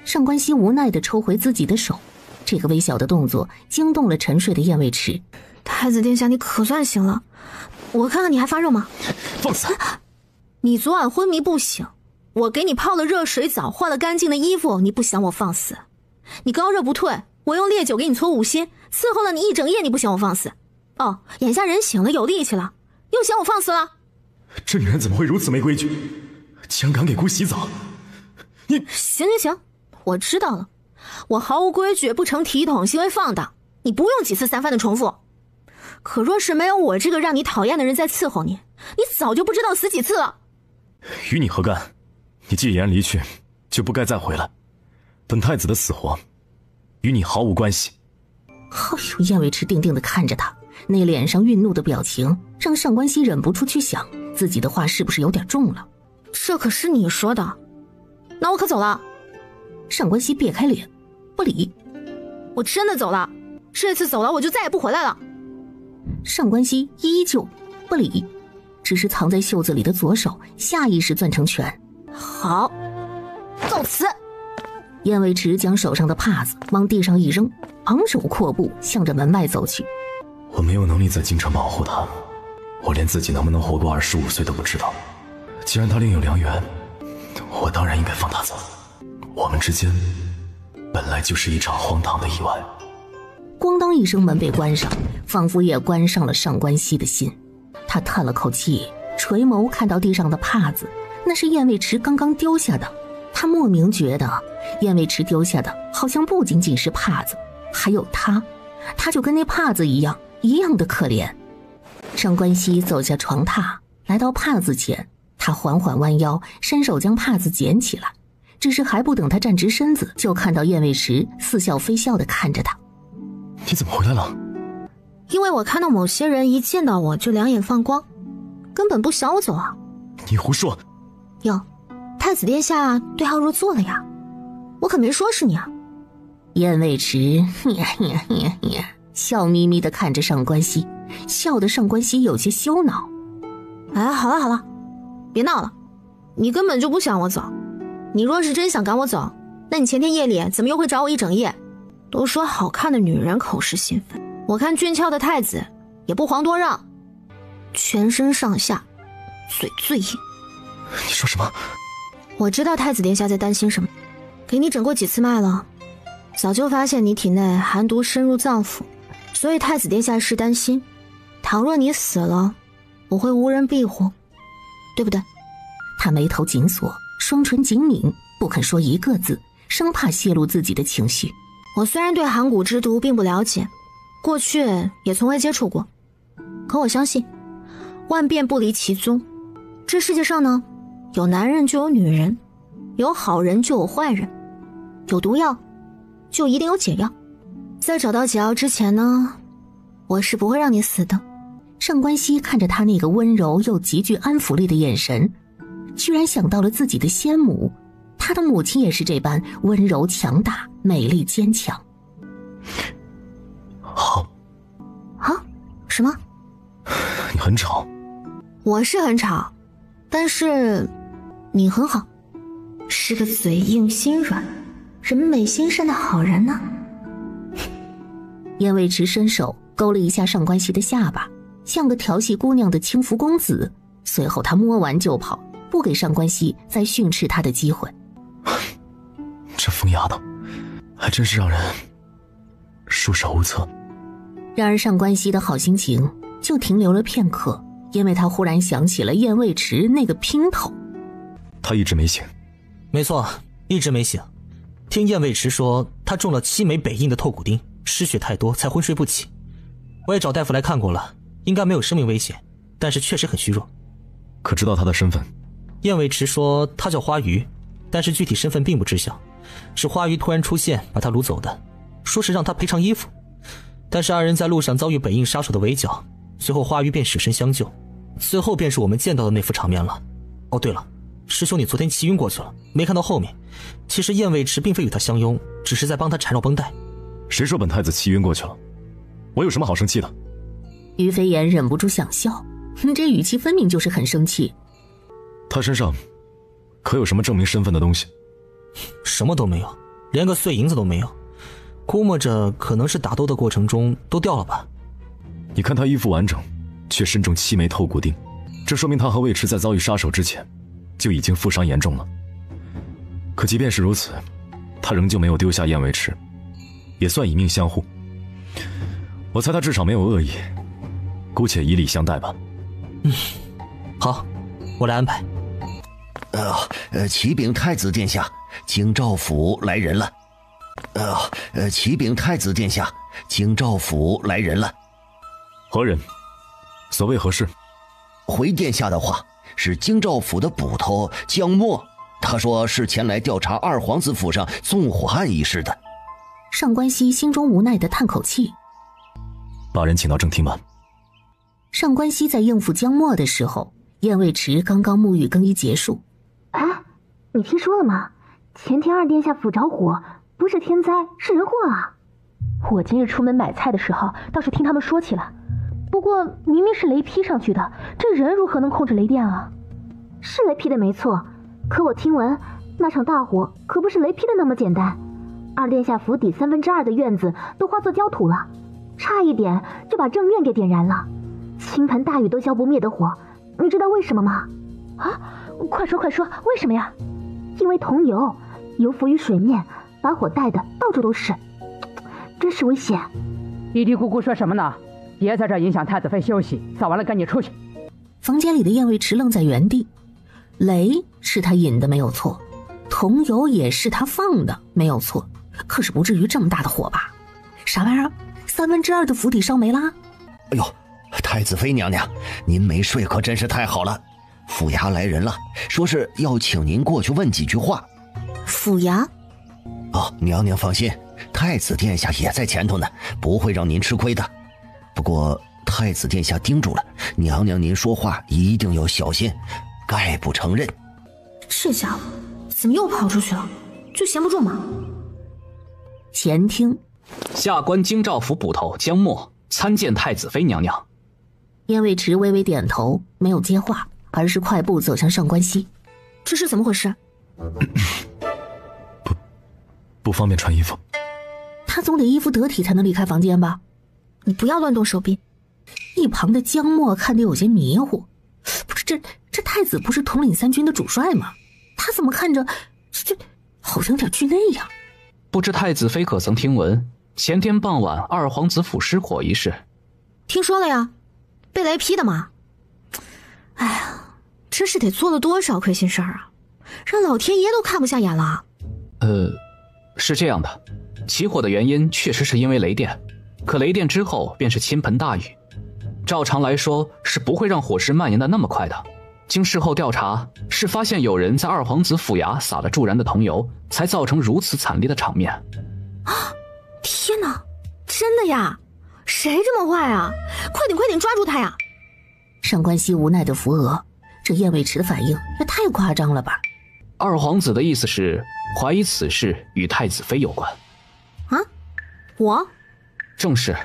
上官熙无奈地抽回自己的手，这个微小的动作惊动了沉睡的燕卫迟。太子殿下，你可算醒了，我看看你还发热吗？放肆！你昨晚昏迷不醒，我给你泡了热水澡，换了干净的衣服，你不想我放肆？你高热不退，我用烈酒给你搓五心，伺候了你一整夜，你不想我放肆？哦，眼下人醒了，有力气了，又想我放肆了？这女人怎么会如此没规矩，竟然敢给姑洗澡？你……行行行，我知道了，我毫无规矩，不成体统，行为放荡，你不用几次三番的重复。可若是没有我这个让你讨厌的人在伺候你，你早就不知道死几次了。与你何干？你既然离去，就不该再回来。本太子的死活，与你毫无关系。哎呦，燕卫迟定定地看着他，那脸上愠怒的表情，让上官熙忍不住去想，自己的话是不是有点重了？这可是你说的，那我可走了。上官熙别开脸，不理。我真的走了，这次走了我就再也不回来了。上官熙依旧不理，只是藏在袖子里的左手下意识攥成拳。好，到此。燕卫迟将手上的帕子往地上一扔，昂首阔步向着门外走去。我没有能力在京城保护他，我连自己能不能活过25岁都不知道。既然他另有良缘，我当然应该放他走。我们之间本来就是一场荒唐的意外。咣当一声，门被关上，仿佛也关上了上官熙的心。他叹了口气，垂眸看到地上的帕子，那是燕卫迟刚刚丢下的。他莫名觉得燕卫迟丢下的好像不仅仅是帕子，还有他就跟那帕子一样的可怜。上官熙走下床榻，来到帕子前，他缓缓弯腰，伸手将帕子捡起来。只是还不等他站直身子，就看到燕卫迟似笑非笑地看着他。你怎么回来了？因为我看到某些人一见到我就两眼放光，根本不想我走啊。你胡说。哟，太子殿下对号入座了呀，我可没说是你啊。燕卫迟笑眯眯地看着上官熙，笑得上官熙有些羞恼。哎，好了好了，别闹了，你根本就不想我走。你若是真想赶我走，那你前天夜里怎么又会找我一整夜？都说好看的女人口是心非，我看俊俏的太子也不遑多让，全身上下嘴最硬。你说什么？我知道太子殿下在担心什么，给你诊过几次脉了，早就发现你体内寒毒深入脏腑，所以太子殿下是担心倘若你死了，我会无人庇护，对不对？他眉头紧锁，双唇紧抿，不肯说一个字，生怕泄露自己的情绪。我虽然对寒谷之毒并不了解，过去也从未接触过，可我相信万变不离其宗。这世界上呢，有男人就有女人，有好人就有坏人，有毒药就一定有解药。在找到解药之前呢，我是不会让你死的。上官熙看着他那个温柔又极具安抚力的眼神，居然想到了自己的先母，他的母亲也是这般温柔强大、美丽坚强。好。啊？什么？你很吵。我是很吵，但是你很好，是个嘴硬心软、人美心善的好人呢。燕卫迟伸手勾了一下上官熙的下巴，像个调戏姑娘的轻浮公子，随后他摸完就跑，不给上官熙再训斥他的机会。这疯丫头还真是让人束手无策。然而上官熙的好心情就停留了片刻，因为他忽然想起了燕卫迟那个姘头。他一直没醒。没错，一直没醒。听燕卫迟说他中了7枚北印的透骨钉，失血太多才昏睡不起。我也找大夫来看过了，应该没有生命危险，但是确实很虚弱。可知道他的身份？燕卫迟说他叫花鱼，但是具体身份并不知晓，是花鱼突然出现把他掳走的，说是让他赔偿衣服。但是二人在路上遭遇北印杀手的围剿，随后花鱼便舍身相救，最后便是我们见到的那副场面了。哦对了，师兄你昨天骑晕过去了，没看到后面。其实燕卫迟并非与他相拥，只是在帮他缠绕绷带。谁说本太子骑晕过去了？我有什么好生气的？于飞檐忍不住想笑，这语气分明就是很生气。他身上可有什么证明身份的东西？什么都没有，连个碎银子都没有，估摸着可能是打斗的过程中都掉了吧。你看他衣服完整，却身中7枚透骨钉，这说明他和尉迟在遭遇杀手之前就已经负伤严重了。可即便是如此，他仍旧没有丢下燕卫迟，也算以命相护。我猜他至少没有恶意，姑且以礼相待吧。好，我来安排。启禀太子殿下，京兆府来人了。启禀太子殿下，京兆府来人了。何人？所谓何事？回殿下的话，是京兆府的捕头江墨，他说是前来调查二皇子府上纵火案一事的。上官熙心中无奈地叹口气，把人请到正厅吧。上官熙在应付江墨的时候，燕卫迟刚刚沐浴更衣结束。哎，你听说了吗？前天二殿下府着火，不是天灾，是人祸啊！我今日出门买菜的时候，倒是听他们说起了。不过明明是雷劈上去的，这人如何能控制雷电啊？是雷劈的没错，可我听闻那场大火可不是雷劈的那么简单。二殿下府邸2/3的院子都化作焦土了，差一点就把正院给点燃了，倾盆大雨都浇不灭的火，你知道为什么吗？啊，快说快说，为什么呀？因为桐油浮于水面，把火带的到处都是，真是危险。嘀嘀咕咕说什么呢？别在这影响太子妃休息，扫完了赶紧出去。房间里的燕卫迟愣在原地，雷是他引的没有错，桐油也是他放的没有错，可是不至于这么大的火吧？啥玩意儿？2/3的府邸烧没啦？哎呦，太子妃娘娘，您没睡可真是太好了。府衙来人了，说是要请您过去问几句话。府衙？哦，娘娘放心，太子殿下也在前头呢，不会让您吃亏的。不过太子殿下叮嘱了，娘娘您说话一定要小心，概不承认。这家伙怎么又跑出去了？就闲不住吗？前厅，下官京兆府捕头江墨参见太子妃娘娘。燕卫迟微微点头，没有接话，而是快步走向上官熙。这是怎么回事？不方便穿衣服。他总得衣服得体才能离开房间吧？你不要乱动手臂。一旁的江墨看得有些迷糊，不是这太子不是统领3军的主帅吗？他怎么看着这好像有点惧内呀？不知太子妃可曾听闻前天傍晚二皇子府失火一事？听说了呀，被雷劈的吗？哎呀，这是得做了多少亏心事儿啊，让老天爷都看不下眼了。是这样的，起火的原因确实是因为雷电，可雷电之后便是倾盆大雨，照常来说是不会让火势蔓延的那么快的。经事后调查，是发现有人在二皇子府衙撒了助燃的桐油，才造成如此惨烈的场面。啊！天哪，真的呀？谁这么坏啊？快点抓住他呀！上官熙无奈的扶额，这燕卫池的反应也太夸张了吧？二皇子的意思是怀疑此事与太子妃有关。啊？我？正是。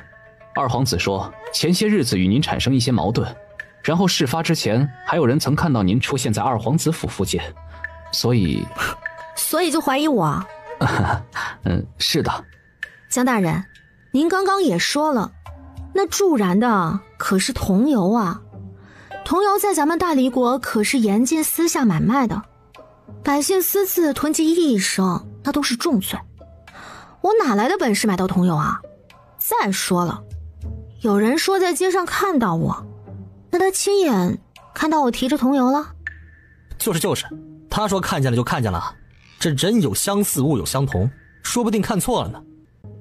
二皇子说前些日子与您产生一些矛盾，然后事发之前还有人曾看到您出现在二皇子府附近，所以就怀疑我。是的。江大人，您刚刚也说了，那助燃的可是桐油啊，桐油在咱们大黎国可是严禁私下买卖的，百姓私自囤积一升，那都是重罪。我哪来的本事买到桐油啊？再说了，有人说在街上看到我，那他亲眼看到我提着桐油了？就是，他说看见了就看见了，这人有相似，物有相同，说不定看错了呢。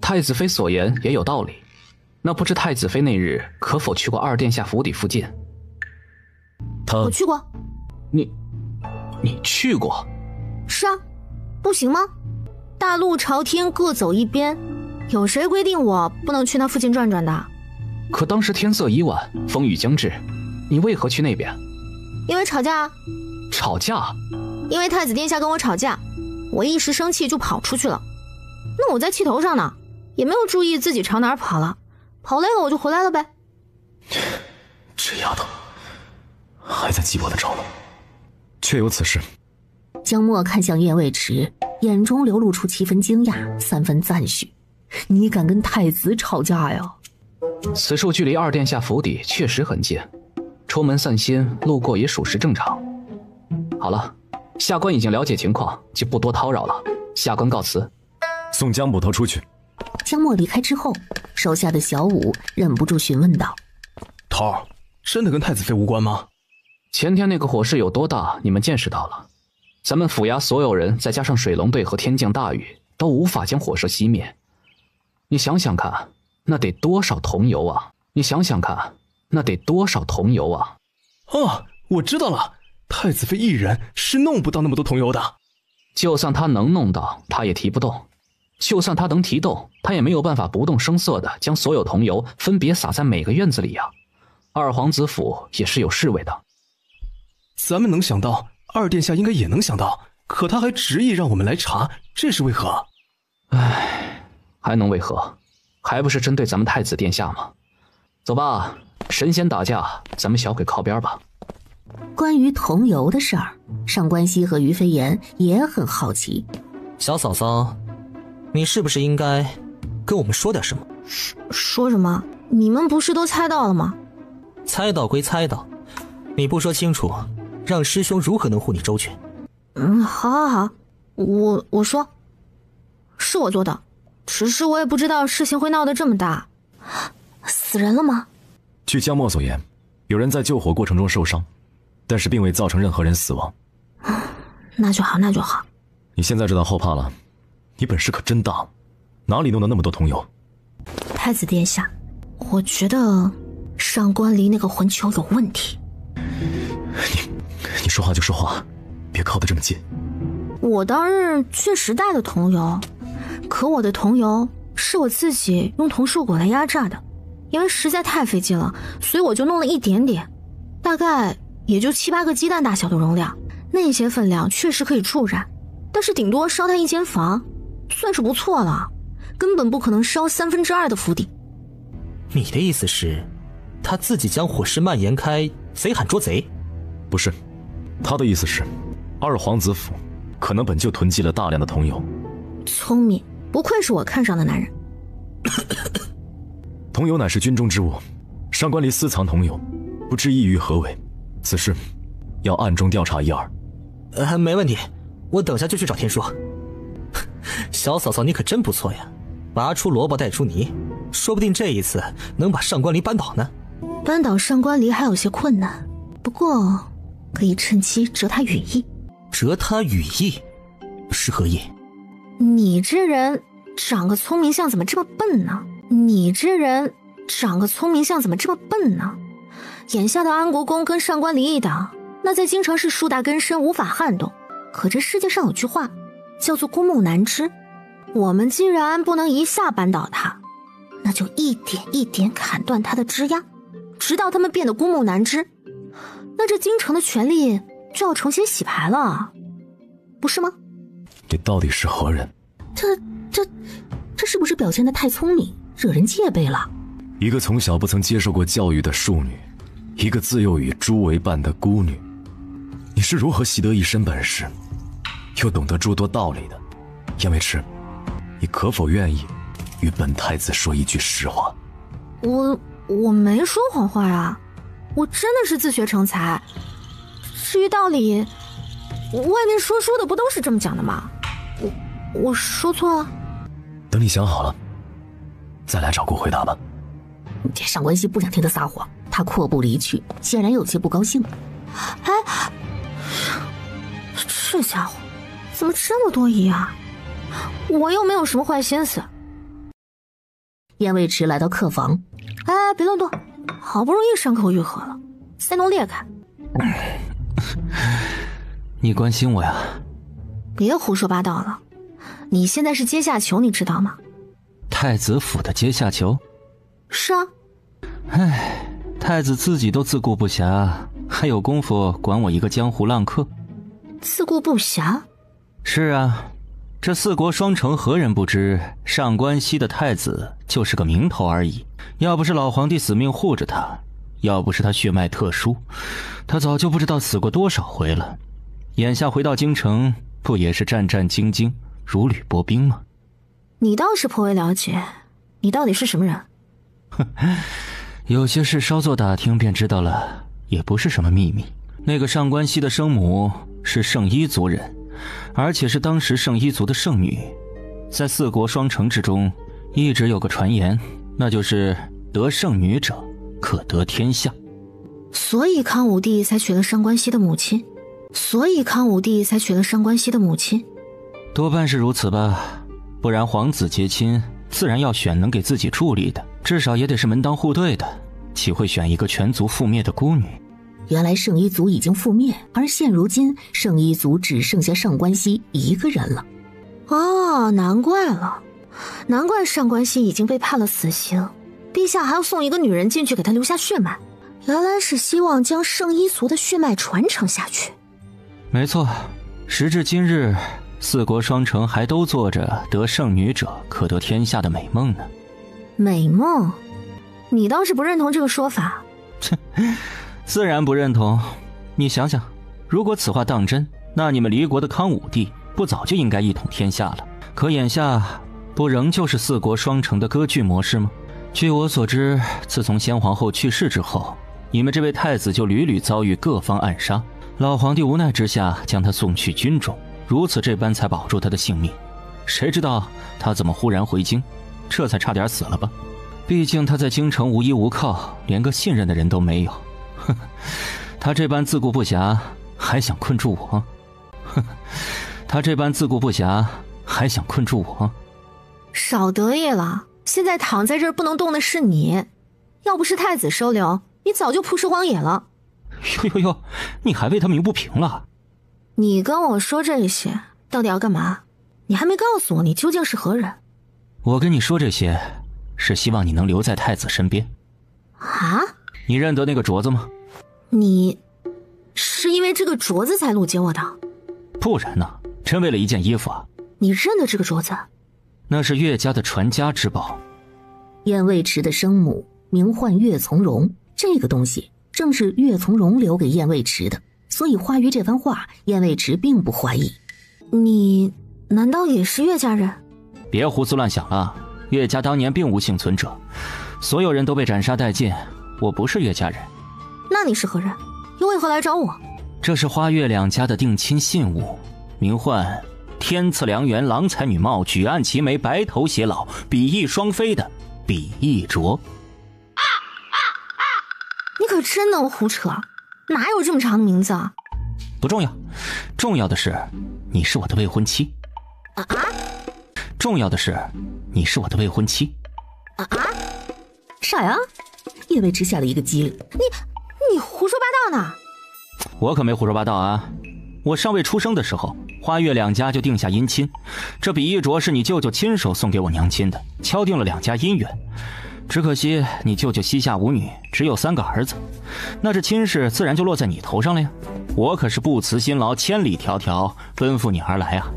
太子妃所言也有道理，那不知太子妃那日可否去过二殿下府邸附近？我去过。你去过？是啊，不行吗？大路朝天，各走一边，有谁规定我不能去那附近转转的？可当时天色已晚，风雨将至，你为何去那边？因为吵架。吵架？因为太子殿下跟我吵架，我一时生气就跑出去了。那我在气头上呢，也没有注意自己朝哪儿跑了，跑累了我就回来了呗。这丫头还在记我的仇呢，确有此事。江墨看向燕卫池，眼中流露出7分惊讶，3分赞许。你敢跟太子吵架呀？此处距离二殿下府邸确实很近，出门散心路过也属实正常。好了，下官已经了解情况，就不多叨扰了，下官告辞。送江捕头出去。江墨离开之后，手下的小五忍不住询问道：头儿，真的跟太子妃无关吗？前天那个火势有多大，你们见识到了。咱们府衙所有人，再加上水龙队和天降大雨，都无法将火势熄灭。你想想看，那得多少桐油啊！你想想看，那得多少桐油啊！哦，我知道了，太子妃一人是弄不到那么多桐油的。就算他能弄到，他也提不动；就算他能提动，他也没有办法不动声色的将所有桐油分别撒在每个院子里呀。二皇子府也是有侍卫的。咱们能想到，二殿下应该也能想到，可他还执意让我们来查，这是为何？唉，还能为何？还不是针对咱们太子殿下吗？走吧，神仙打架，咱们小鬼靠边吧。关于桐油的事儿，上官熙和于飞檐也很好奇。小嫂嫂，你是不是应该跟我们说点什么？说什么？你们不是都猜到了吗？猜到归猜到，你不说清楚，让师兄如何能护你周全？好，我说，是我做的，只是我也不知道事情会闹得这么大。死人了吗？据江墨所言，有人在救火过程中受伤，但是并未造成任何人死亡。那就好。你现在知道后怕了，你本事可真大，哪里弄的那么多桐油？太子殿下，我觉得上官离那个混球有问题。你说话就说话，别靠得这么近。我当日确实带了桐油，可我的桐油是我自己用桐树果来压榨的，因为实在太费劲了，所以我就弄了一点点，大概也就7、8个鸡蛋大小的容量。那些分量确实可以助燃，但是顶多烧他一间房，算是不错了，根本不可能烧2/3的府邸。你的意思是，他自己将火势蔓延开，贼喊捉贼？不是，他的意思是，二皇子府可能本就囤积了大量的桐油。聪明，不愧是我看上的男人。桐油乃是军中之物，上官离私藏桐油，不知意于何为，此事要暗中调查一二。没问题，我等下就去找天硕。小嫂嫂你可真不错呀，拔出萝卜带出泥，说不定这一次能把上官离扳倒呢。扳倒上官离还有些困难，不过可以趁机折他羽翼。折他羽翼是何意？你这人长个聪明相怎么这么笨呢？眼下的安国公跟上官离一党，那在京城是树大根深，无法撼动。可这世界上有句话叫做孤木难支，我们既然不能一下扳倒他，那就一点一点砍断他的枝丫，直到他们变得孤木难支。那这京城的权力就要重新洗牌了，不是吗？你到底是何人？这是不是表现得太聪明，惹人戒备了？一个从小不曾接受过教育的庶女，一个自幼与猪为伴的孤女，你是如何习得一身本事，又懂得诸多道理的？燕未迟，你可否愿意与本太子说一句实话？我没说谎话呀，我真的是自学成才。至于道理，外面说书的不都是这么讲的吗？我说错了？等你想好了，再来找顾回答吧。这上官熙不想听他撒谎，他阔步离去，显然有些不高兴。哎，这家伙怎么这么多疑啊？我又没有什么坏心思。燕未迟来到客房，哎，别乱动，好不容易伤口愈合了，再弄裂开。你关心我呀？别胡说八道了，你现在是阶下囚，你知道吗？太子府的阶下囚？是啊。唉，太子自己都自顾不暇，还有功夫管我一个江湖浪客？自顾不暇？是啊，这四国双城何人不知，上官熙的太子就是个名头而已。要不是老皇帝死命护着他，要不是他血脉特殊，他早就不知道死过多少回了。眼下回到京城，不也是战战兢兢，如履薄冰吗？你倒是颇为了解，你到底是什么人？哼，有些事稍作打听便知道了，也不是什么秘密。那个上官熙的生母是圣衣族人，而且是当时圣衣族的圣女。在四国双城之中，一直有个传言，那就是得圣女者可得天下。所以康武帝才娶了上官熙的母亲？多半是如此吧，不然皇子结亲自然要选能给自己助力的，至少也得是门当户对的，岂会选一个全族覆灭的孤女？原来圣衣族已经覆灭，而现如今圣衣族只剩下上官熙一个人了。哦，难怪上官熙已经被判了死刑，陛下还要送一个女人进去给他留下血脉，原来是希望将圣衣族的血脉传承下去。没错，时至今日，四国双城还都做着得圣女者可得天下的美梦呢。美梦？你倒是不认同这个说法？自然不认同。你想想，如果此话当真，那你们离国的康武帝不早就应该一统天下了？可眼下不仍旧是四国双城的割据模式吗？据我所知，自从先皇后去世之后，你们这位太子就屡屡遭遇各方暗杀，老皇帝无奈之下将他送去军中，如此这般才保住他的性命。谁知道他怎么忽然回京，这才差点死了吧？毕竟他在京城无依无靠，连个信任的人都没有。呵呵，他这般自顾不暇，还想困住我？呵呵，他这般自顾不暇，还想困住我？少得意了，现在躺在这儿不能动的是你，要不是太子收留，你早就扑尸荒野了。哟，你还为他鸣不平了？你跟我说这些到底要干嘛？你还没告诉我你究竟是何人。我跟你说这些是希望你能留在太子身边。啊？你认得那个镯子吗？你是因为这个镯子才路接我的？不然呢？真为了一件衣服啊？你认得这个镯子？那是岳家的传家之宝。燕未迟的生母名唤岳从容，这个东西正是岳从容留给燕未迟的，所以花于这番话，燕未迟并不怀疑。你难道也是岳家人？别胡思乱想了，岳家当年并无幸存者，所有人都被斩杀殆尽，我不是岳家人。那你是何人？又为何来找我？这是花岳两家的定亲信物，名唤天赐良缘郎才女貌，举案齐眉，白头偕老，比翼双飞的比翼镯。真能胡扯，哪有这么长的名字啊？不重要，重要的是你是我的未婚妻。重要的是你是我的未婚妻。啥呀？叶未迟吓了一个激灵。你胡说八道呢？我可没胡说八道啊！我尚未出生的时候，花月两家就定下姻亲，这比翼镯是你舅舅亲手送给我娘亲的，敲定了两家姻缘。只可惜你舅舅膝下无女，只有3个儿子，那这亲事自然就落在你头上了呀。我可是不辞辛劳，千里迢迢奔赴你而来啊！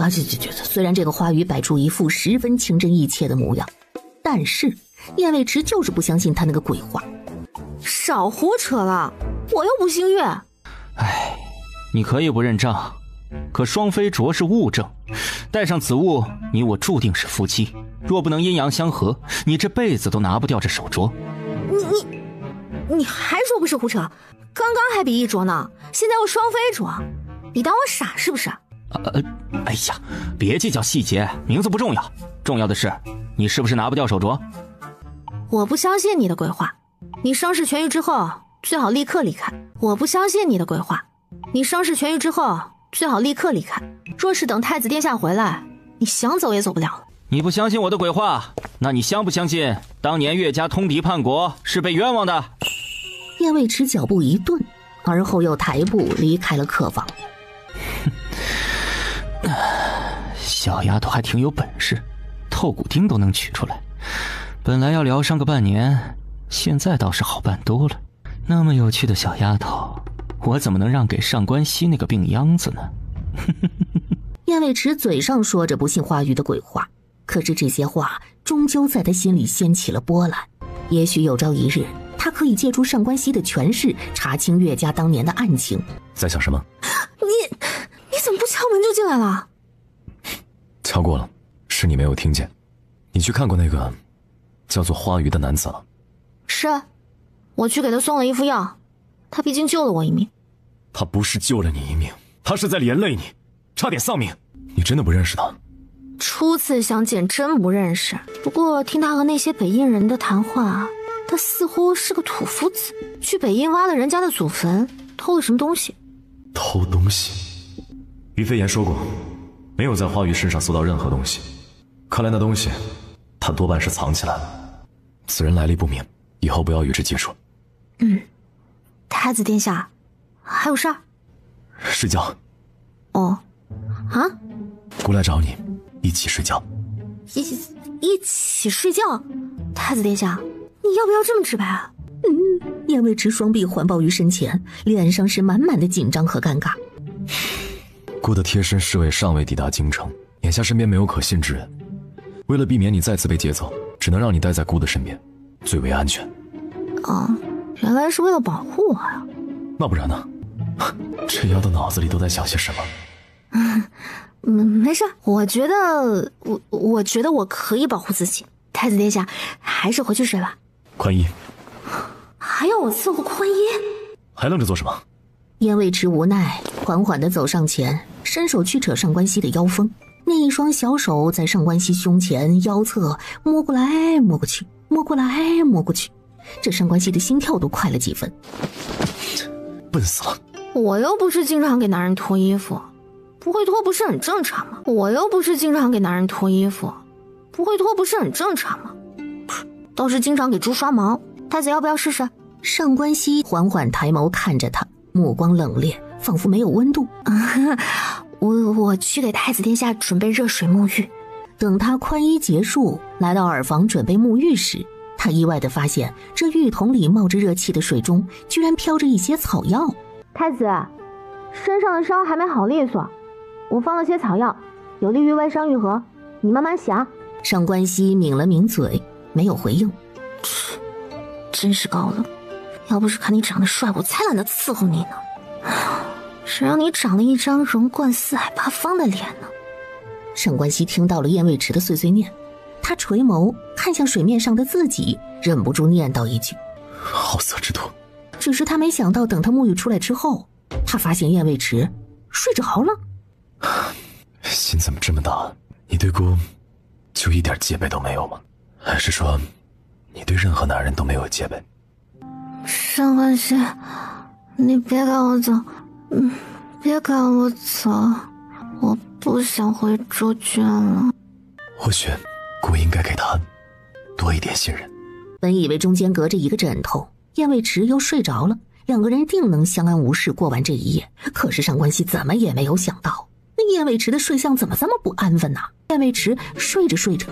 虽然这个花语摆出一副十分情真意切的模样，但是叶未迟就是不相信他那个鬼话。少胡扯了，我又不姓岳。哎，你可以不认账，可双飞镯是物证，带上此物，你我注定是夫妻。若不能阴阳相合，你这辈子都拿不掉这手镯。你还说不是胡扯？刚刚还比翼镯呢，现在又双飞镯，你当我傻是不是？哎呀，别计较细节，名字不重要，重要的是你是不是拿不掉手镯？我不相信你的鬼话，你伤势痊愈之后最好立刻离开。我不相信你的鬼话，你伤势痊愈之后最好立刻离开。若是等太子殿下回来，你想走也走不了了。你不相信我的鬼话，那你相不相信当年岳家通敌叛国是被冤枉的？叶未迟脚步一顿，而后又抬步离开了客房。小丫头还挺有本事，透骨钉都能取出来。本来要疗伤个半年，现在倒是好办多了。那么有趣的小丫头，我怎么能让给上官熙那个病秧子呢？叶未迟嘴上说着不信花语的鬼话，可是这些话终究在他心里掀起了波澜。也许有朝一日，他可以借助上官熙的权势查清岳家当年的案情。在想什么？你怎么不敲门就进来了？敲过了，是你没有听见。你去看过那个叫做花鱼的男子了？是，我去给他送了一副药，他毕竟救了我一命。他不是救了你一命，他是在连累你，差点丧命。你真的不认识他？初次相见真不认识，不过听他和那些北印人的谈话，他似乎是个土夫子，去北印挖了人家的祖坟，偷了什么东西。偷东西？于飞言说过，没有在花鱼身上搜到任何东西，看来那东西他多半是藏起来了。此人来历不明，以后不要与之接触。太子殿下还有事儿？睡觉。哦，啊？姑来找你，一起睡觉。一起睡觉？太子殿下，你要不要这么直白啊？叶未迟双臂环抱于身前，脸上是满满的紧张和尴尬。姑的贴身侍卫尚未抵达京城，眼下身边没有可信之人，为了避免你再次被劫走，只能让你待在姑的身边，最为安全。原来是为了保护我呀。那不然呢？这丫头脑子里都在想些什么？没事，我觉得我可以保护自己。太子殿下，还是回去睡吧。宽衣。还要我伺候宽衣？还愣着做什么？叶未迟无奈，缓缓地走上前，伸手去扯上官熙的腰封。那一双小手在上官熙胸前、腰侧摸过来摸过去，摸过来摸过去，这上官熙的心跳都快了几分。笨死了！我又不是经常给男人脱衣服，不会脱不是很正常吗？我又不是经常给男人脱衣服，不会脱不是很正常吗？倒是经常给猪刷毛。太子要不要试试？上官熙缓缓抬眸看着他，目光冷冽，仿佛没有温度。我去给太子殿下准备热水沐浴。等他宽衣结束，来到耳房准备沐浴时，他意外地发现这浴桶里冒着热气的水中居然飘着一些草药。太子，身上的伤还没好利索，我放了些草药，有利于外伤愈合，你慢慢想。上官熙抿了抿嘴，没有回应。真是高冷，要不是看你长得帅，我才懒得伺候你呢。谁让你长了一张容冠四海八方的脸呢？上官熙听到了燕未迟的碎碎念，他垂眸看向水面上的自己，忍不住念叨一句：好色之徒。只是他没想到，等他沐浴出来之后，他发现燕未迟睡着了。心怎么这么大？你对姑就一点戒备都没有吗？还是说你对任何男人都没有戒备？上官熙，你别赶我走，别赶我走，我不想回周娟了。或许我应该给他多一点信任。本以为中间隔着一个枕头，燕卫迟又睡着了，两个人定能相安无事过完这一夜。可是上官熙怎么也没有想到，那燕卫迟的睡相怎么这么不安分呢？燕卫迟睡着睡着，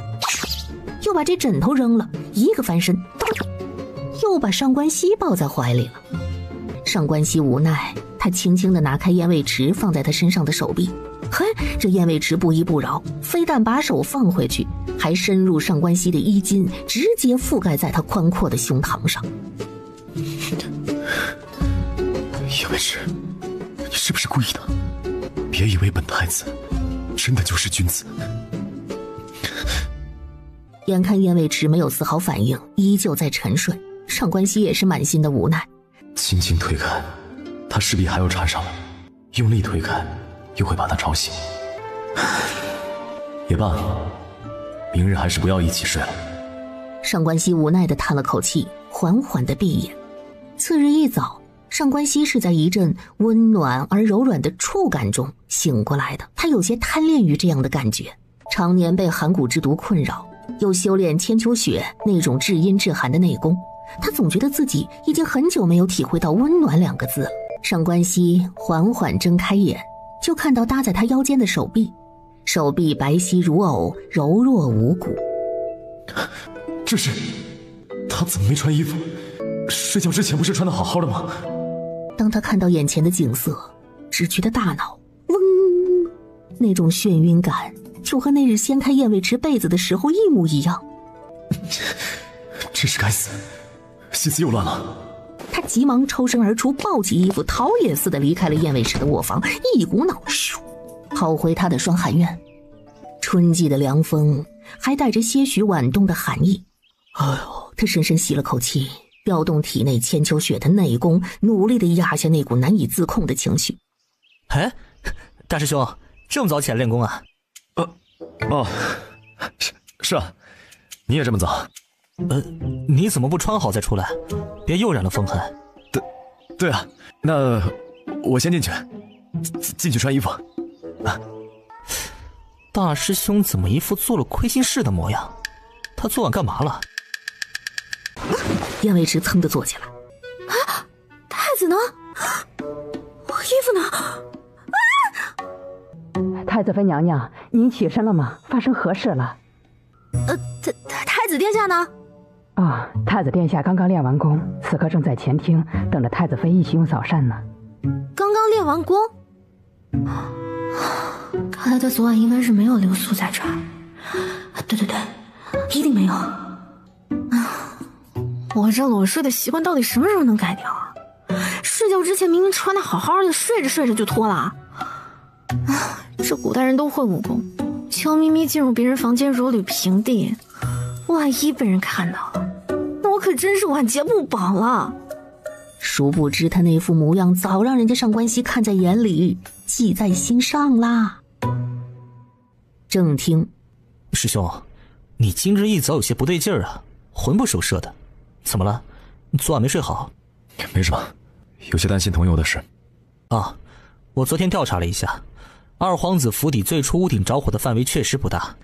又把这枕头扔了，一个翻身，又把上官熙抱在怀里了。上官熙无奈，他轻轻地拿开燕卫迟放在他身上的手臂。嘿，这燕卫迟不依不饶，非但把手放回去，还深入上官熙的衣襟，直接覆盖在他宽阔的胸膛上。燕卫迟，你是不是故意的？别以为本太子真的就是君子。眼看燕卫迟没有丝毫反应，依旧在沉睡，上官熙也是满心的无奈。轻轻推开，他势必还要缠上了；用力推开，又会把他吵醒。也罢，明日还是不要一起睡了。上官熙无奈地叹了口气，缓缓地闭眼。次日一早，上官熙是在一阵温暖而柔软的触感中醒过来的。他有些贪恋于这样的感觉，常年被寒骨之毒困扰，又修炼千秋雪那种至阴至寒的内功，他总觉得自己已经很久没有体会到温暖2个字了。上官熙缓缓睁开眼，就看到搭在他腰间的手臂，手臂白皙如藕，柔弱无骨。这是他怎么没穿衣服？睡觉之前不是穿得好好的吗？当他看到眼前的景色，只觉得大脑嗡，那种眩晕感就和那日掀开燕卫迟被子的时候一模一样。真是该死，心思又乱了。他急忙抽身而出，抱起衣服，逃也似的离开了燕卫迟的卧房，一股脑咻跑回他的双寒院。春季的凉风还带着些许晚冬的寒意。哎呦，他深深吸了口气，调动体内千秋雪的内功，努力地压下那股难以自控的情绪。哎，大师兄，这么早起来练功啊？是啊，你也这么早？你怎么不穿好再出来？别又染了风寒。对啊，那我先进去穿衣服。大师兄怎么一副做了亏心事的模样？他昨晚干嘛了？燕卫迟噌地坐起来。啊，太子呢？我衣服呢？太子妃娘娘，您起身了吗？发生何事了？太子殿下呢？太子殿下刚刚练完功，此刻正在前厅等着太子妃一起用早膳呢。刚刚练完功？看来他昨晚应该是没有留宿在这儿。对，一定没有。我这裸睡的习惯到底什么时候能改掉啊？睡觉之前明明穿得好好的，睡着睡着就脱了。这古代人都会武功，悄咪咪进入别人房间如履平地，万一被人看到了，那我可真是晚节不保了。殊不知他那副模样早让人家上官熙看在眼里，记在心上啦。正厅，师兄，你今日一早有些不对劲儿啊，魂不守舍的，怎么了？你昨晚没睡好？没什么，有些担心桐油的事。我昨天调查了一下，二皇子府邸最初屋顶着火的范围确实不大，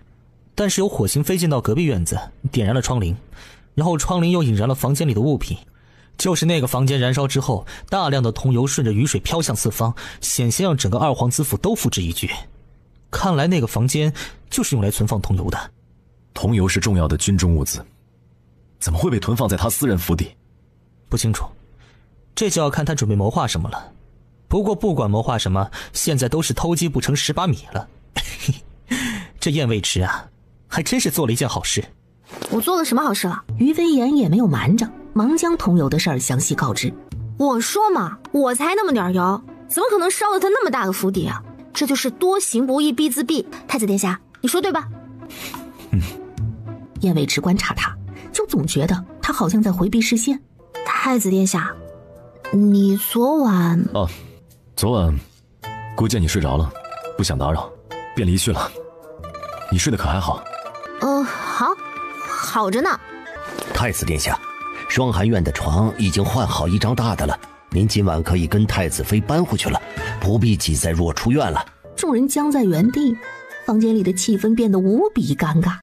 但是有火星飞进到隔壁院子，点燃了窗棂，然后窗棂又引燃了房间里的物品。就是那个房间燃烧之后，大量的桐油顺着雨水飘向四方，险些让整个二皇子府都付之一炬。看来那个房间就是用来存放桐油的。桐油是重要的军中物资，怎么会被囤放在他私人府邸？不清楚，这就要看他准备谋划什么了。不过不管谋划什么，现在都是偷鸡不成蚀把米了。这燕卫迟啊，还真是做了一件好事。我做了什么好事了？于飞言也没有瞒着，忙将桐油的事儿详细告知。我说嘛，我才那么点油，怎么可能烧了他那么大个府邸啊？这就是多行不义必自毙。太子殿下，你说对吧？燕卫迟观察他，就总觉得他好像在回避视线。太子殿下，你昨晚……昨晚估见你睡着了，不想打扰，便离去了。你睡得可还好？好着呢。太子殿下，双寒院的床已经换好一张大的了，您今晚可以跟太子妃搬回去了，不必挤在若出院了。众人僵在原地，房间里的气氛变得无比尴尬。